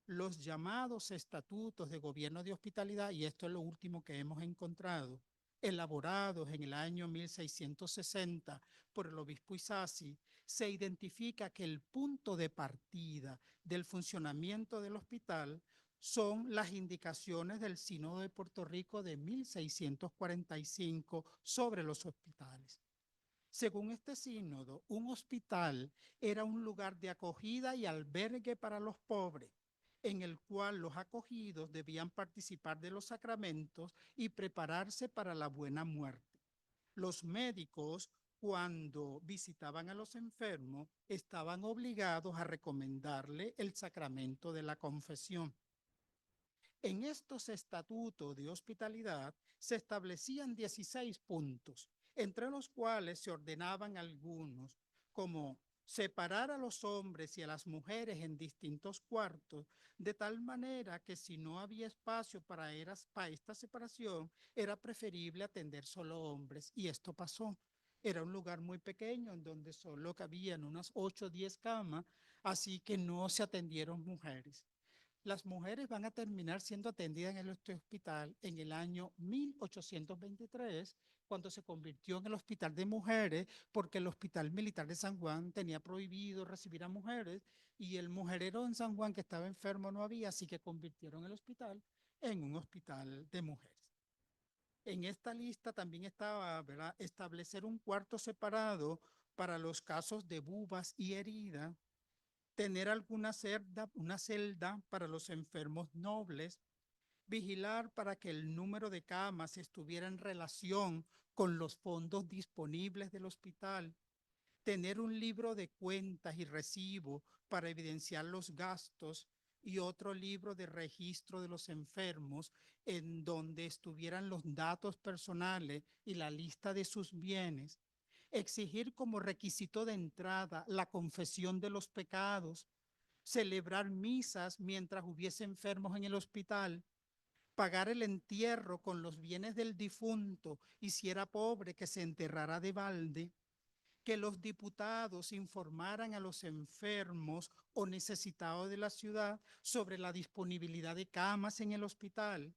los llamados estatutos de gobierno de hospitalidad, y esto es lo último que hemos encontrado, elaborados en el año 1660 por el obispo Isasi, se identifica que el punto de partida del funcionamiento del hospital son las indicaciones del Sínodo de Puerto Rico de 1645 sobre los hospitales. Según este sínodo, un hospital era un lugar de acogida y albergue para los pobres, en el cual los acogidos debían participar de los sacramentos y prepararse para la buena muerte. Los médicos, cuando visitaban a los enfermos, estaban obligados a recomendarle el sacramento de la confesión. En estos estatutos de hospitalidad se establecían 16 puntos, entre los cuales se ordenaban algunos, como separar a los hombres y a las mujeres en distintos cuartos, de tal manera que si no había espacio para esta separación, era preferible atender solo hombres, y esto pasó. Era un lugar muy pequeño en donde solo cabían unas 8 o 10 camas, así que no se atendieron mujeres. Las mujeres van a terminar siendo atendidas en este hospital en el año 1823, cuando se convirtió en el Hospital de Mujeres, porque el Hospital Militar de San Juan tenía prohibido recibir a mujeres y el mujerero en San Juan que estaba enfermo no había, así que convirtieron el hospital en un hospital de mujeres. En esta lista también estaba, ¿verdad?, establecer un cuarto separado para los casos de bubas y heridas, tener una celda para los enfermos nobles, vigilar para que el número de camas estuviera en relación con los fondos disponibles del hospital, tener un libro de cuentas y recibo para evidenciar los gastos y otro libro de registro de los enfermos en donde estuvieran los datos personales y la lista de sus bienes, exigir como requisito de entrada la confesión de los pecados, celebrar misas mientras hubiese enfermos en el hospital, pagar el entierro con los bienes del difunto y si era pobre que se enterrara de balde, que los diputados informaran a los enfermos o necesitados de la ciudad sobre la disponibilidad de camas en el hospital,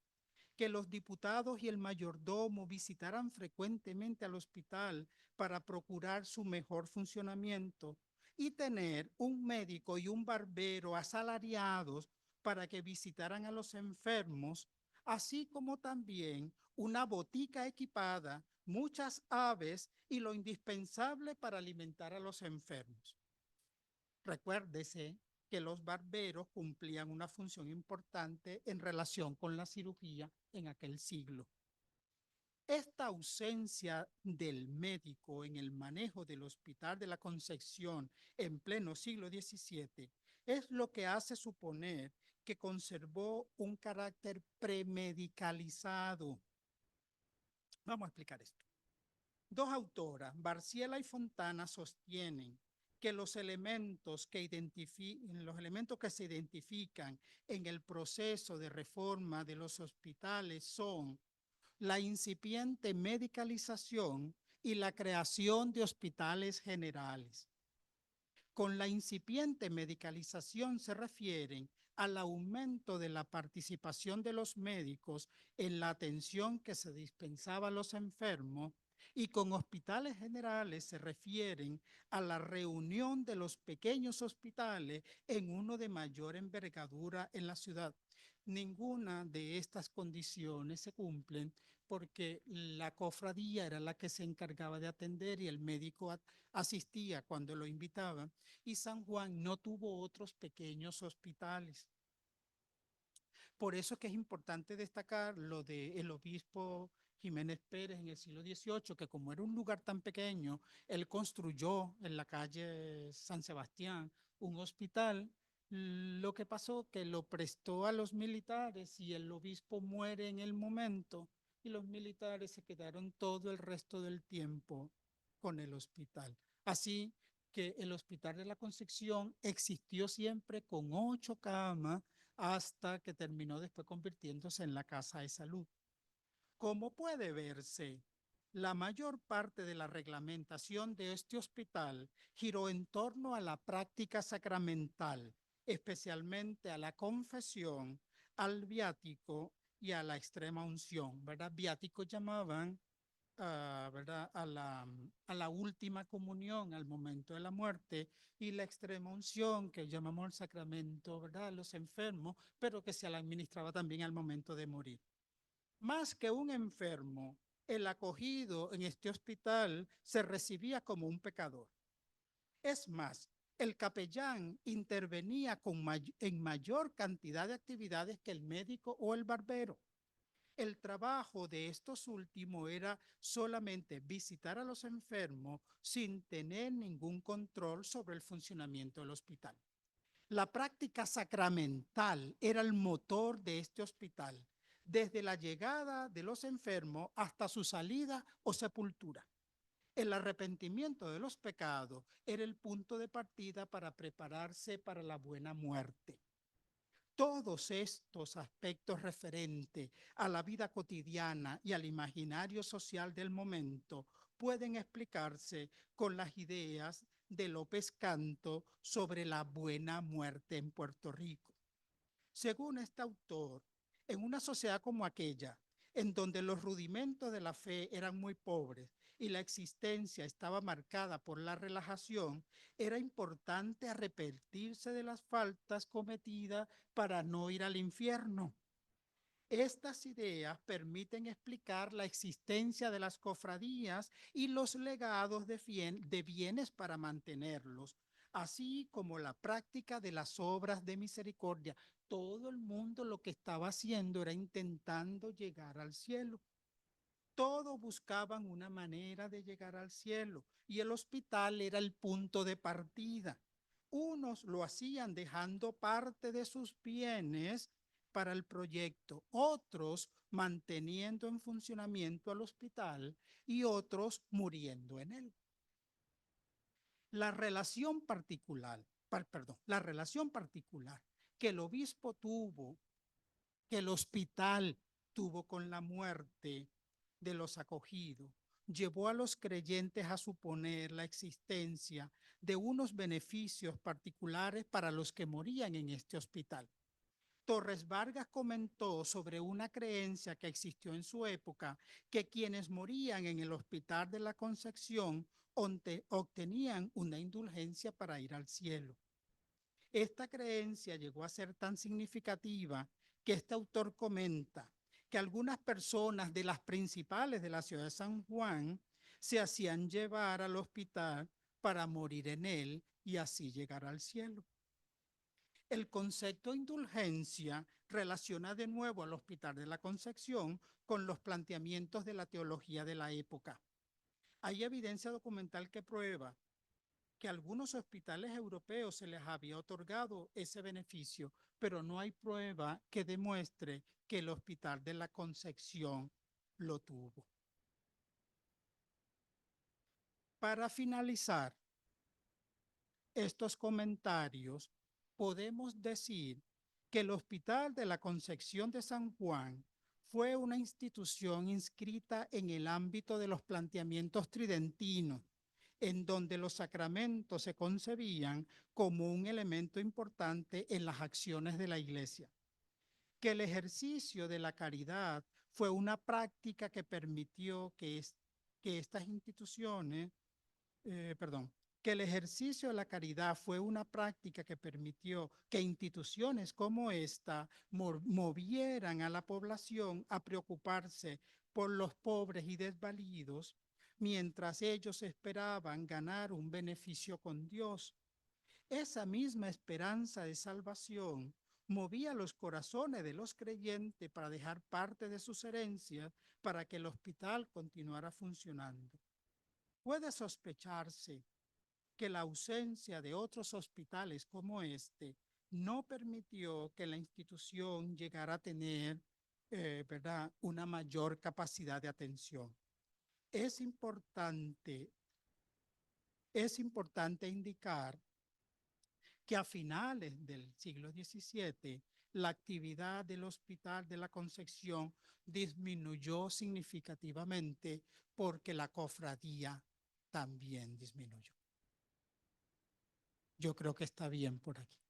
que los diputados y el mayordomo visitaran frecuentemente al hospital para procurar su mejor funcionamiento y tener un médico y un barbero asalariados para que visitaran a los enfermos, así como también una botica equipada, muchas aves y lo indispensable para alimentar a los enfermos. Recuérdese que los barberos cumplían una función importante en relación con la cirugía en aquel siglo. Esta ausencia del médico en el manejo del Hospital de la Concepción en pleno siglo XVII es lo que hace suponer que conservó un carácter premedicalizado. Vamos a explicar esto. Dos autoras, Barciela y Fontana, sostienen que los elementos que se identifican en el proceso de reforma de los hospitales son la incipiente medicalización y la creación de hospitales generales. Con la incipiente medicalización se refieren al aumento de la participación de los médicos en la atención que se dispensaba a los enfermos, y con hospitales generales se refieren a la reunión de los pequeños hospitales en uno de mayor envergadura en la ciudad. Ninguna de estas condiciones se cumplen porque la cofradía era la que se encargaba de atender y el médico asistía cuando lo invitaban, y San Juan no tuvo otros pequeños hospitales. Por eso es que es importante destacar lo del obispo Jiménez Pérez en el siglo XVIII, que como era un lugar tan pequeño, él construyó en la calle San Sebastián un hospital. Lo que pasó que lo prestó a los militares y el obispo muere en el momento y los militares se quedaron todo el resto del tiempo con el hospital. Así que el Hospital de la Concepción existió siempre con 8 camas hasta que terminó después convirtiéndose en la Casa de Salud. Como puede verse, la mayor parte de la reglamentación de este hospital giró en torno a la práctica sacramental, especialmente a la confesión, al viático y a la extrema unción, ¿verdad? Viáticos llamaban ¿verdad? A la última comunión al momento de la muerte, y la extrema unción que llamamos el sacramento, ¿verdad? A los enfermos, pero que se la administraba también al momento de morir. Más que un enfermo, el acogido en este hospital se recibía como un pecador. Es más, el capellán intervenía en mayor cantidad de actividades que el médico o el barbero. El trabajo de estos últimos era solamente visitar a los enfermos sin tener ningún control sobre el funcionamiento del hospital. La práctica sacramental era el motor de este hospital, desde la llegada de los enfermos hasta su salida o sepultura. El arrepentimiento de los pecados era el punto de partida para prepararse para la buena muerte. Todos estos aspectos referentes a la vida cotidiana y al imaginario social del momento pueden explicarse con las ideas de López Canto sobre la buena muerte en Puerto Rico. Según este autor, en una sociedad como aquella, en donde los rudimentos de la fe eran muy pobres y la existencia estaba marcada por la relajación, era importante arrepentirse de las faltas cometidas para no ir al infierno. Estas ideas permiten explicar la existencia de las cofradías y los legados de bienes para mantenerlos, así como la práctica de las obras de misericordia. Todo el mundo lo que estaba haciendo era intentando llegar al cielo. Todos buscaban una manera de llegar al cielo y el hospital era el punto de partida. Unos lo hacían dejando parte de sus bienes para el proyecto, otros manteniendo en funcionamiento al hospital y otros muriendo en él. La relación particular que el obispo tuvo, que el hospital tuvo con la muerte de los acogidos, llevó a los creyentes a suponer la existencia de unos beneficios particulares para los que morían en este hospital. Torres Vargas comentó sobre una creencia que existió en su época, que quienes morían en el Hospital de la Concepción obtenían una indulgencia para ir al cielo. Esta creencia llegó a ser tan significativa que este autor comenta que algunas personas de las principales de la ciudad de San Juan se hacían llevar al hospital para morir en él y así llegar al cielo. El concepto de indulgencia relaciona de nuevo al Hospital de la Concepción con los planteamientos de la teología de la época. Hay evidencia documental que prueba que a algunos hospitales europeos se les había otorgado ese beneficio, pero no hay prueba que demuestre que el Hospital de la Concepción lo tuvo. Para finalizar estos comentarios, podemos decir que el Hospital de la Concepción de San Juan fue una institución inscrita en el ámbito de los planteamientos tridentinos, en donde los sacramentos se concebían como un elemento importante en las acciones de la Iglesia, que el ejercicio de la caridad fue una práctica que permitió que estas instituciones, que el ejercicio de la caridad fue una práctica que permitió que instituciones como esta movieran a la población a preocuparse por los pobres y desvalidos, mientras ellos esperaban ganar un beneficio con Dios. Esa misma esperanza de salvación movía los corazones de los creyentes para dejar parte de sus herencias para que el hospital continuara funcionando. Puede sospecharse que la ausencia de otros hospitales como este no permitió que la institución llegara a tener ¿verdad? Una mayor capacidad de atención. Es importante, es importante indicar que a finales del siglo XVII la actividad del Hospital de la Concepción disminuyó significativamente porque la cofradía también disminuyó. Yo creo que está bien por aquí.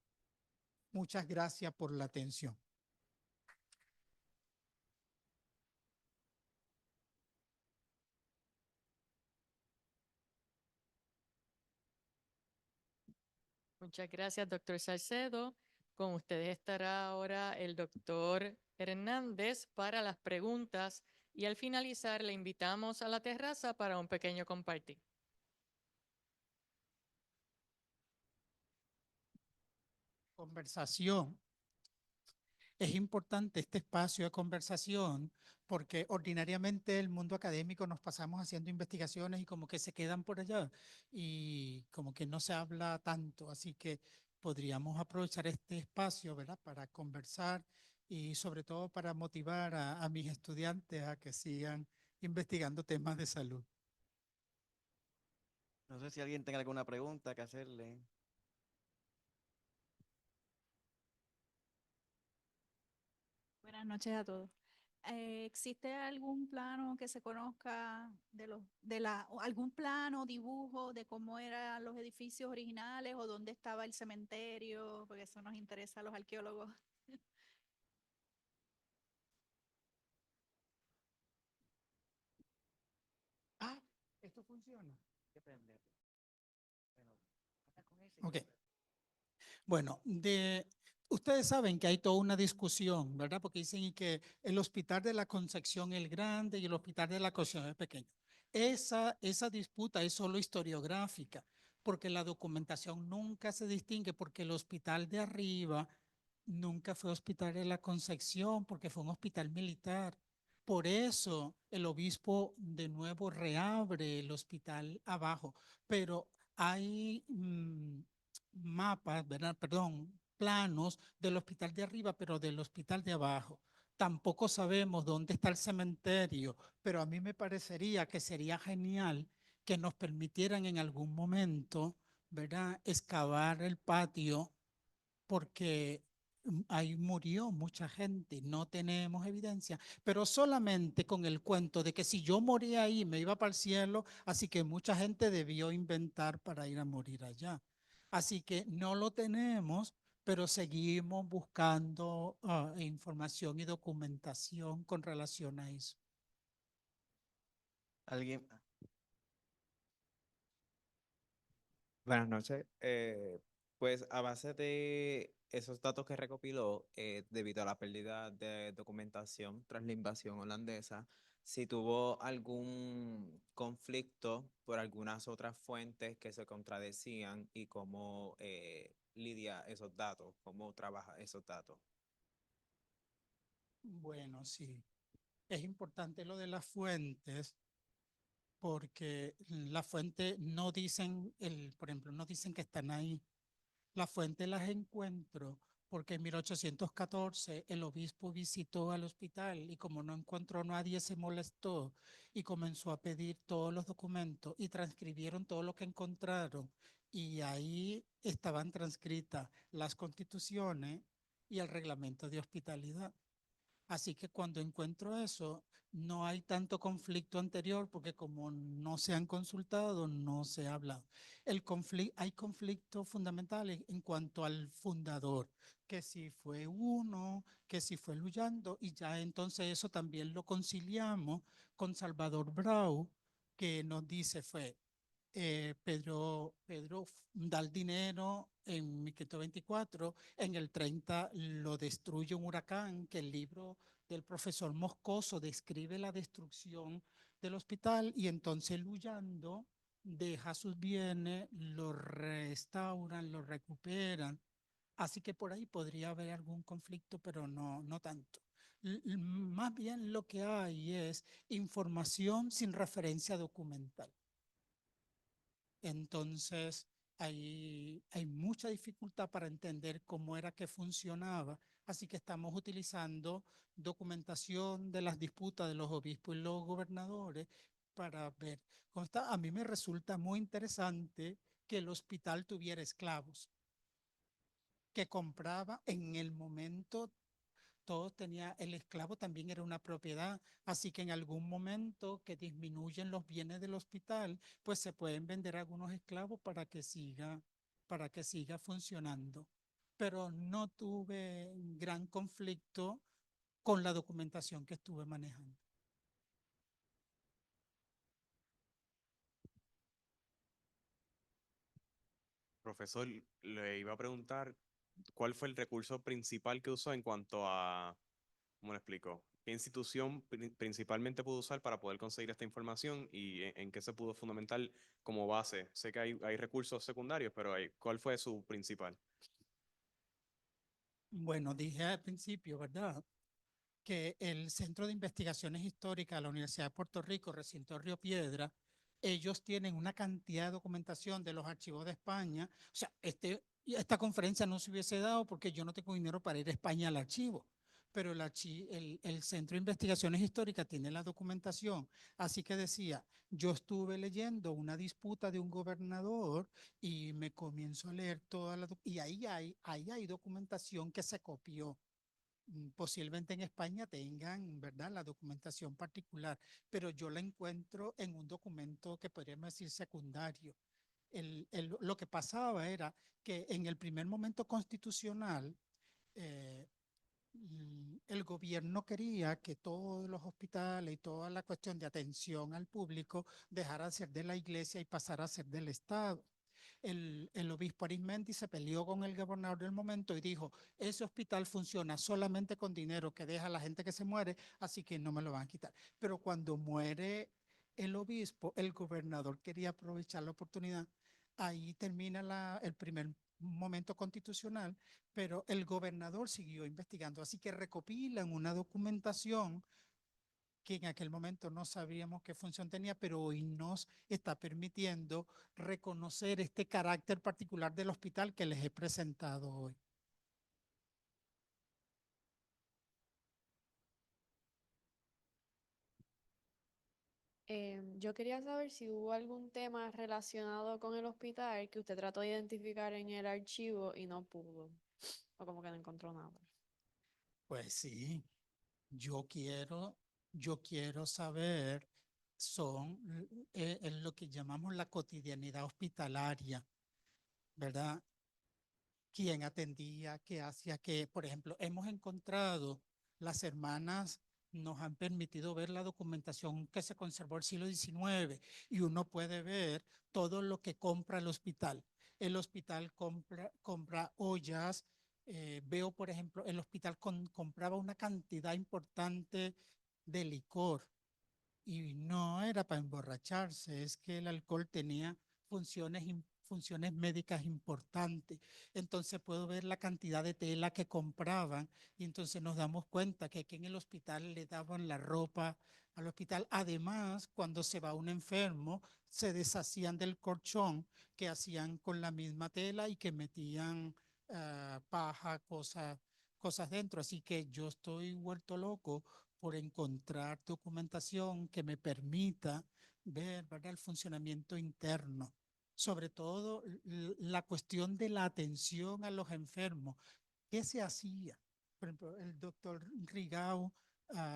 Muchas gracias por la atención. Muchas gracias, doctor Salcedo. Con ustedes estará ahora el doctor Hernández para las preguntas y al finalizar le invitamos a la terraza para un pequeño compartir. Conversación. Es importante este espacio de conversación porque ordinariamente el mundo académico nos pasamos haciendo investigaciones y como que se quedan por allá y como que no se habla tanto, así que podríamos aprovechar este espacio, ¿verdad? Para conversar y sobre todo para motivar a mis estudiantes a que sigan investigando temas de salud. No sé si alguien tenga alguna pregunta que hacerle. Buenas noches a todos. ¿Existe algún plano que se conozca o algún plano, dibujo de cómo eran los edificios originales o dónde estaba el cementerio? Porque eso nos interesa a los arqueólogos. Ah, esto funciona. Ok. Ok. Bueno, ustedes saben que hay toda una discusión, ¿verdad? Porque dicen que el Hospital de la Concepción es el grande y el Hospital de la Concepción es pequeño. Esa disputa es solo historiográfica, porque la documentación nunca se distingue, porque el hospital de arriba nunca fue Hospital de la Concepción, porque fue un hospital militar. Por eso el obispo de nuevo reabre el hospital abajo, pero hay mapas, ¿verdad? Perdón, planos del hospital de arriba, pero del hospital de abajo. Tampoco sabemos dónde está el cementerio, pero a mí me parecería que sería genial que nos permitieran en algún momento, ¿verdad?, excavar el patio porque ahí murió mucha gente, no tenemos evidencia, pero solamente con el cuento de que si yo moría ahí me iba para el cielo, así que mucha gente debió inventar para ir a morir allá. Así que no lo tenemos, pero seguimos buscando información y documentación con relación a eso. ¿Alguien? Buenas noches. Pues a base de esos datos que recopiló, debido a la pérdida de documentación tras la invasión holandesa, si tuvo algún conflicto por algunas otras fuentes que se contradecían y cómo lidia esos datos, cómo trabaja esos datos. Bueno, sí, es importante lo de las fuentes porque las fuentes no dicen, por ejemplo, no dicen que están ahí. Las fuentes las encuentro porque en 1814 el obispo visitó al hospital y como no encontró a nadie se molestó y comenzó a pedir todos los documentos y transcribieron todo lo que encontraron y ahí estaban transcritas las constituciones y el reglamento de hospitalidad. Así que cuando encuentro eso, no hay tanto conflicto anterior porque como no se han consultado, no se ha hablado. Hay conflictos fundamentales en cuanto al fundador, que si fue uno, que si fue Luyando, y ya entonces eso también lo conciliamos con Salvador Brau, que nos dice fue Pedro da el dinero en 1524, en el 30 lo destruye un huracán, que el libro del profesor Moscoso describe la destrucción del hospital y entonces él huyendo deja sus bienes, los restauran, los recuperan. Así que por ahí podría haber algún conflicto, pero no tanto. Más bien lo que hay es información sin referencia documental. Entonces, hay mucha dificultad para entender cómo era que funcionaba, así que estamos utilizando documentación de las disputas de los obispos y los gobernadores para ver cómo está. A mí me resulta muy interesante que el hospital tuviera esclavos, que compraba en el momento. Todos tenía, el esclavo también era una propiedad, así que en algún momento que disminuyen los bienes del hospital, pues se pueden vender algunos esclavos para que siga funcionando. Pero no tuve gran conflicto con la documentación que estuve manejando. Profesor, le iba a preguntar cuál fue el recurso principal que usó en cuanto a, ¿cómo le explico? ¿Qué institución principalmente pudo usar para poder conseguir esta información y en qué se pudo fundamentar como base? Sé que hay recursos secundarios, pero ¿cuál fue su principal? Bueno, dije al principio, ¿verdad?, que el Centro de Investigaciones Históricas de la Universidad de Puerto Rico, recinto de Río Piedra, ellos tienen una cantidad de documentación de los archivos de España. O sea, esta conferencia no se hubiese dado porque yo no tengo dinero para ir a España al archivo, pero el Centro de Investigaciones Históricas tiene la documentación. Así que decía, yo estuve leyendo una disputa de un gobernador y me comienzo a leer y ahí hay documentación que se copió. Posiblemente en España tengan, ¿verdad?, la documentación particular, pero yo la encuentro en un documento que podríamos decir secundario. Lo que pasaba era que en el primer momento constitucional, eh, el gobierno quería que todos los hospitales y toda la cuestión de atención al público dejara de ser de la iglesia y pasara a ser del Estado. El obispo Arismendi se peleó con el gobernador del momento y dijo, ese hospital funciona solamente con dinero que deja a la gente que se muere, así que no me lo van a quitar. Pero cuando muere el obispo, el gobernador quería aprovechar la oportunidad. Ahí termina el primer momento constitucional, pero el gobernador siguió investigando, así que recopilan una documentación que en aquel momento no sabíamos qué función tenía, pero hoy nos está permitiendo reconocer este carácter particular del hospital que les he presentado hoy. Yo quería saber si hubo algún tema relacionado con el hospital que usted trató de identificar en el archivo y no pudo, o como que no encontró nada. Pues sí, yo quiero, yo quiero saber, es lo que llamamos la cotidianidad hospitalaria, ¿verdad? ¿Quién atendía? ¿Qué hacía? ¿Qué? Por ejemplo, hemos encontrado, las hermanas nos han permitido ver la documentación que se conservó el siglo XIX y uno puede ver todo lo que compra el hospital. El hospital compra ollas. Veo, por ejemplo, el hospital compraba una cantidad importante de licor y no era para emborracharse, es que el alcohol tenía funciones médicas importantes. Entonces puedo ver la cantidad de tela que compraban y entonces nos damos cuenta que aquí en el hospital le daban la ropa al hospital. Además, cuando se va un enfermo, se deshacían del colchón que hacían con la misma tela y que metían paja, cosas dentro. Así que yo estoy vuelto loco por encontrar documentación que me permita ver, ¿verdad?, el funcionamiento interno. Sobre todo la cuestión de la atención a los enfermos. ¿Qué se hacía? Por ejemplo, el doctor Rigau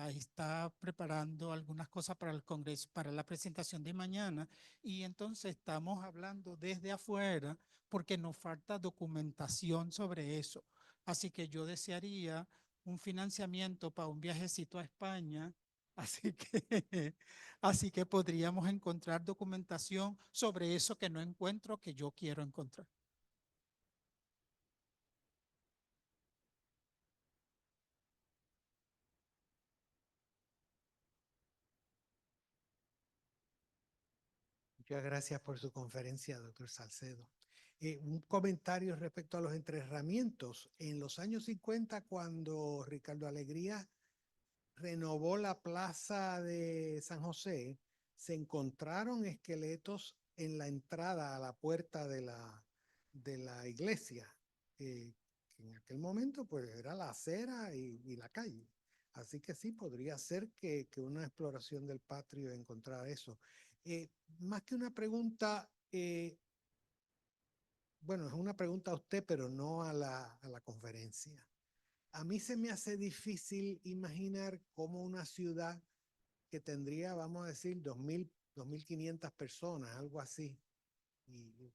está preparando algunas cosas para el Congreso, para la presentación de mañana, y entonces estamos hablando desde afuera porque nos falta documentación sobre eso. Así que yo desearía un financiamiento para un viajecito a España Así que, así que podríamos encontrar documentación sobre eso que no encuentro, que yo quiero encontrar. Muchas gracias por su conferencia, doctor Salcedo. Un comentario respecto a los enterramientos. En los años 50, cuando Ricardo Alegría renovó la plaza de San José, se encontraron esqueletos en la entrada a la puerta de la iglesia, que en aquel momento pues era la acera y la calle. Así que sí, podría ser que una exploración del patio encontrara eso. Más que una pregunta, bueno, es una pregunta a usted, pero no a la conferencia. A mí se me hace difícil imaginar cómo una ciudad que tendría, vamos a decir, 2.500 personas, algo así,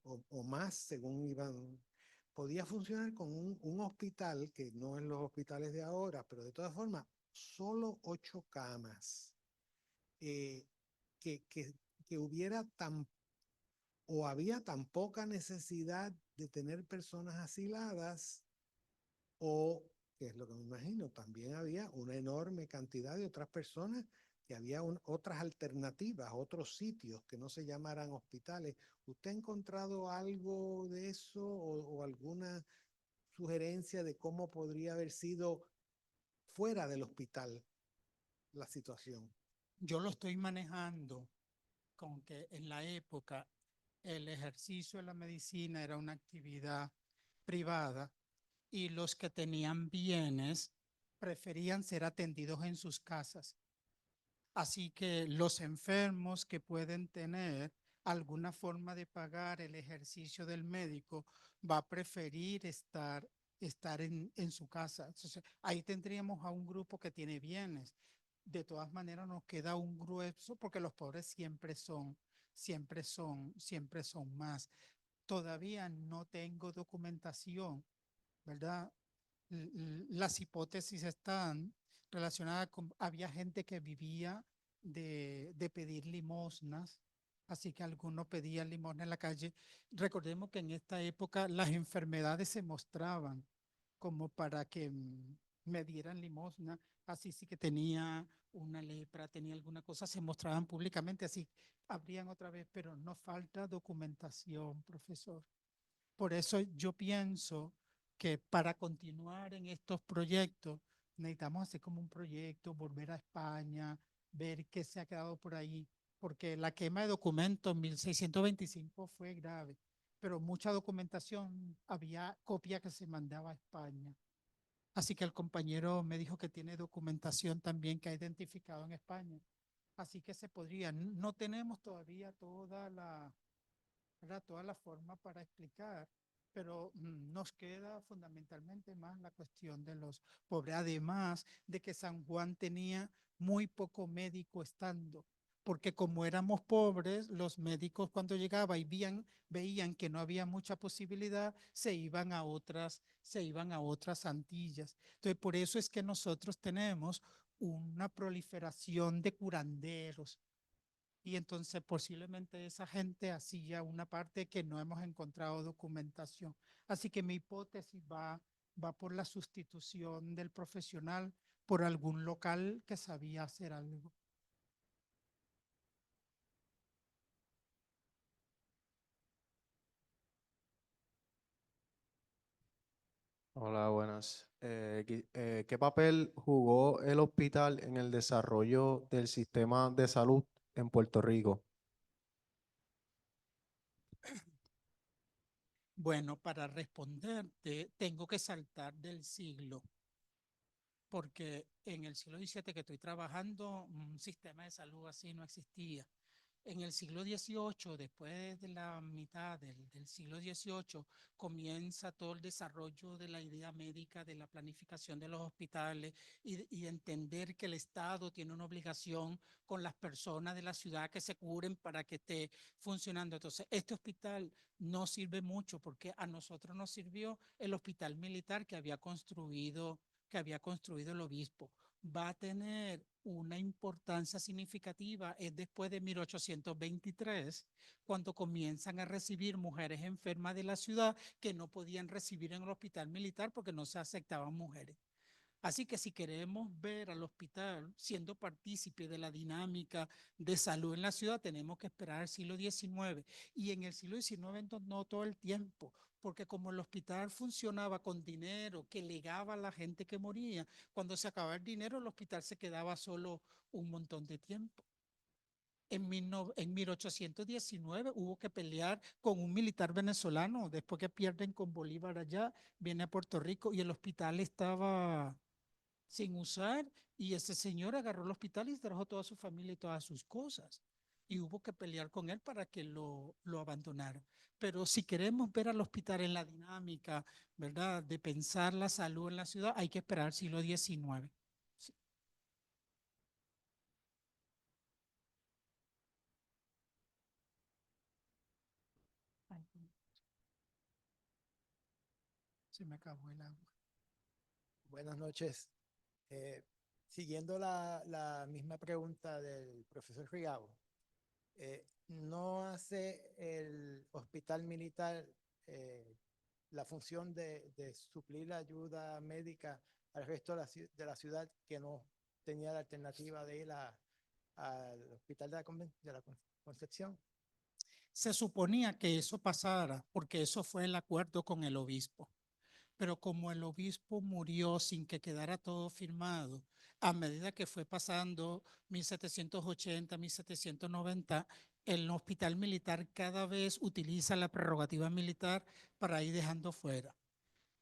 o más según iban, podía funcionar con un hospital, que no es los hospitales de ahora, pero de todas formas, solo 8 camas, eh, que, que, que hubiera tan, o había tan poca necesidad de tener personas asiladas, o, que es lo que me imagino, también había una enorme cantidad de otras personas, que había otras alternativas, otros sitios que no se llamaran hospitales. ¿Usted ha encontrado algo de eso o alguna sugerencia de cómo podría haber sido fuera del hospital la situación? Yo lo estoy manejando con que en la época el ejercicio de la medicina era una actividad privada y los que tenían bienes preferían ser atendidos en sus casas. Así que los enfermos que pueden tener alguna forma de pagar el ejercicio del médico va a preferir estar en su casa. Entonces, ahí tendríamos a un grupo que tiene bienes. De todas maneras, nos queda un grueso porque los pobres siempre son más. Todavía no tengo documentación, ¿verdad? Las hipótesis están relacionadas con, había gente que vivía de pedir limosnas, así que algunos pedían limosna en la calle. Recordemos que en esta época las enfermedades se mostraban como para que me dieran limosna, así sí que tenía una lepra, tenía alguna cosa, se mostraban públicamente, así habrían otra vez, pero no falta documentación, profesor. Por eso yo pienso que para continuar en estos proyectos necesitamos hacer como un proyecto, volver a España, ver qué se ha quedado por ahí, porque la quema de documentos en 1625 fue grave, pero mucha documentación, había copia que se mandaba a España. Así que el compañero me dijo que tiene documentación también que ha identificado en España. Así que se podría, no tenemos todavía toda la forma para explicar, pero nos queda fundamentalmente más la cuestión de los pobres, además de que San Juan tenía muy poco médico estando, porque como éramos pobres, los médicos cuando llegaban y veían que no había mucha posibilidad, se iban a otras Antillas. Entonces, por eso es que nosotros tenemos una proliferación de curanderos, y entonces posiblemente esa gente hacía una parte que no hemos encontrado documentación. Así que mi hipótesis va por la sustitución del profesional por algún local que sabía hacer algo. Hola, buenas. ¿Qué papel jugó el hospital en el desarrollo del sistema de salud en Puerto Rico? Bueno, para responderte, tengo que saltar del siglo, porque en el siglo XVII que estoy trabajando, un sistema de salud así no existía. En el siglo XVIII, después de la mitad del siglo XVIII, comienza todo el desarrollo de la idea médica, de la planificación de los hospitales y entender que el Estado tiene una obligación con las personas de la ciudad que se curen para que esté funcionando. Entonces, este hospital no sirve mucho porque a nosotros nos sirvió el hospital militar que había construido el obispo. va a tener una importancia significativa es después de 1823, cuando comienzan a recibir mujeres enfermas de la ciudad que no podían recibir en el hospital militar porque no se aceptaban mujeres. Así que si queremos ver al hospital siendo partícipe de la dinámica de salud en la ciudad, tenemos que esperar al siglo XIX. Y en el siglo XIX no todo el tiempo, porque como el hospital funcionaba con dinero que legaba a la gente que moría, cuando se acababa el dinero, el hospital se quedaba solo un montón de tiempo. En 1819 hubo que pelear con un militar venezolano, después que pierden con Bolívar allá, viene a Puerto Rico y el hospital estaba sin usar, y ese señor agarró el hospital y trajo toda su familia y todas sus cosas. Y hubo que pelear con él para que lo abandonara. Pero si queremos ver al hospital en la dinámica, ¿verdad?, de pensar la salud en la ciudad, hay que esperar el siglo XIX. Sí. Ay, se me acabó el agua. Buenas noches. Eh, Siguiendo la misma pregunta del profesor Rigao, ¿no hace el hospital militar la función de suplir la ayuda médica al resto de la ciudad que no tenía la alternativa de ir al hospital de la Concepción? Se suponía que eso pasara porque eso fue el acuerdo con el obispo. Pero como el obispo murió sin que quedara todo firmado, a medida que fue pasando 1780, 1790, el hospital militar cada vez utiliza la prerrogativa militar para ir dejando fuera.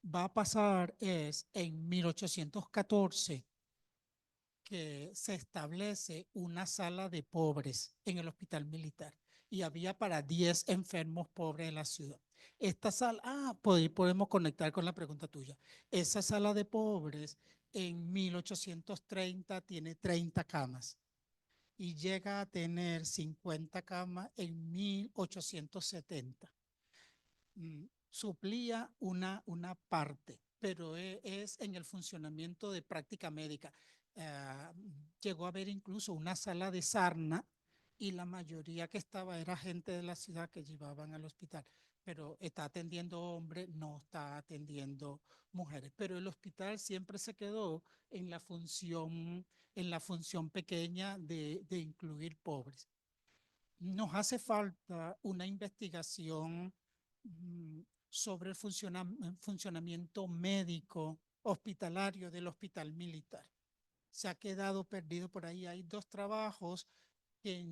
Va a pasar es en 1814 que se establece una sala de pobres en el hospital militar y había para 10 enfermos pobres en la ciudad. Esta sala, podemos conectar con la pregunta tuya. Esa sala de pobres en 1830 tiene 30 camas y llega a tener 50 camas en 1870. Suplía una parte, pero es en el funcionamiento de práctica médica. Llegó a haber incluso una sala de sarna y la mayoría que estaba era gente de la ciudad que llevaban al hospital, pero está atendiendo hombres, no está atendiendo mujeres. Pero el hospital siempre se quedó en la función pequeña de incluir pobres. Nos hace falta una investigación sobre el funcionamiento médico hospitalario del hospital militar. Se ha quedado perdido por ahí. Hay 2 trabajos que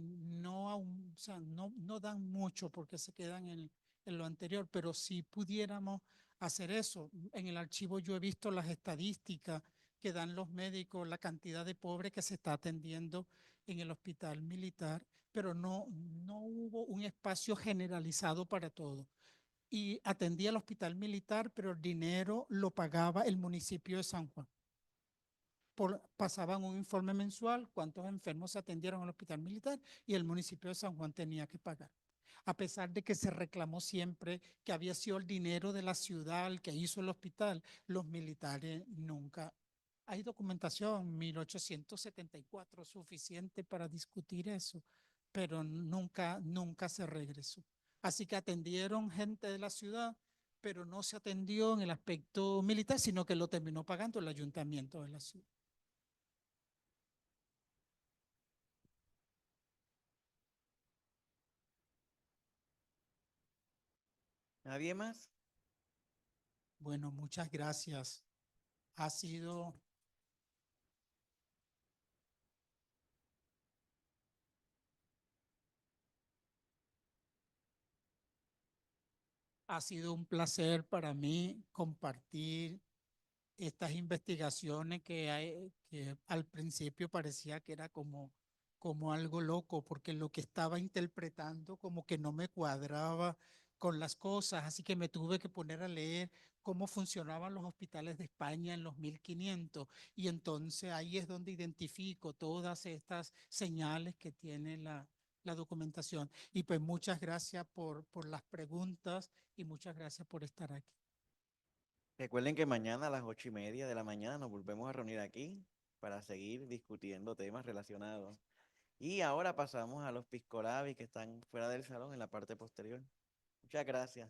o sea, no dan mucho porque se quedan en lo anterior, pero si pudiéramos hacer eso. En el archivo yo he visto las estadísticas que dan los médicos, la cantidad de pobres que se está atendiendo en el hospital militar, pero no hubo un espacio generalizado para todo. Y atendía el hospital militar, pero el dinero lo pagaba el municipio de San Juan. Pasaban un informe mensual, cuántos enfermos se atendieron al hospital militar, y el municipio de San Juan tenía que pagar. A pesar de que se reclamó siempre que había sido el dinero de la ciudad el que hizo el hospital, los militares nunca. Hay documentación, 1874, suficiente para discutir eso, pero nunca se regresó. Así que atendieron gente de la ciudad, pero no se atendió en el aspecto militar, sino que lo terminó pagando el ayuntamiento de la ciudad. ¿Nadie más? Bueno, muchas gracias. Ha sido un placer para mí compartir estas investigaciones que al principio parecía que era como algo loco, porque lo que estaba interpretando como que no me cuadraba con las cosas, así que me tuve que poner a leer cómo funcionaban los hospitales de España en los 1500, y entonces ahí es donde identifico todas estas señales que tiene la documentación. Y pues muchas gracias por las preguntas y muchas gracias por estar aquí. Recuerden que mañana a las 8:30 de la mañana nos volvemos a reunir aquí para seguir discutiendo temas relacionados. Y ahora pasamos a los piscolabis que están fuera del salón en la parte posterior. Muchas gracias.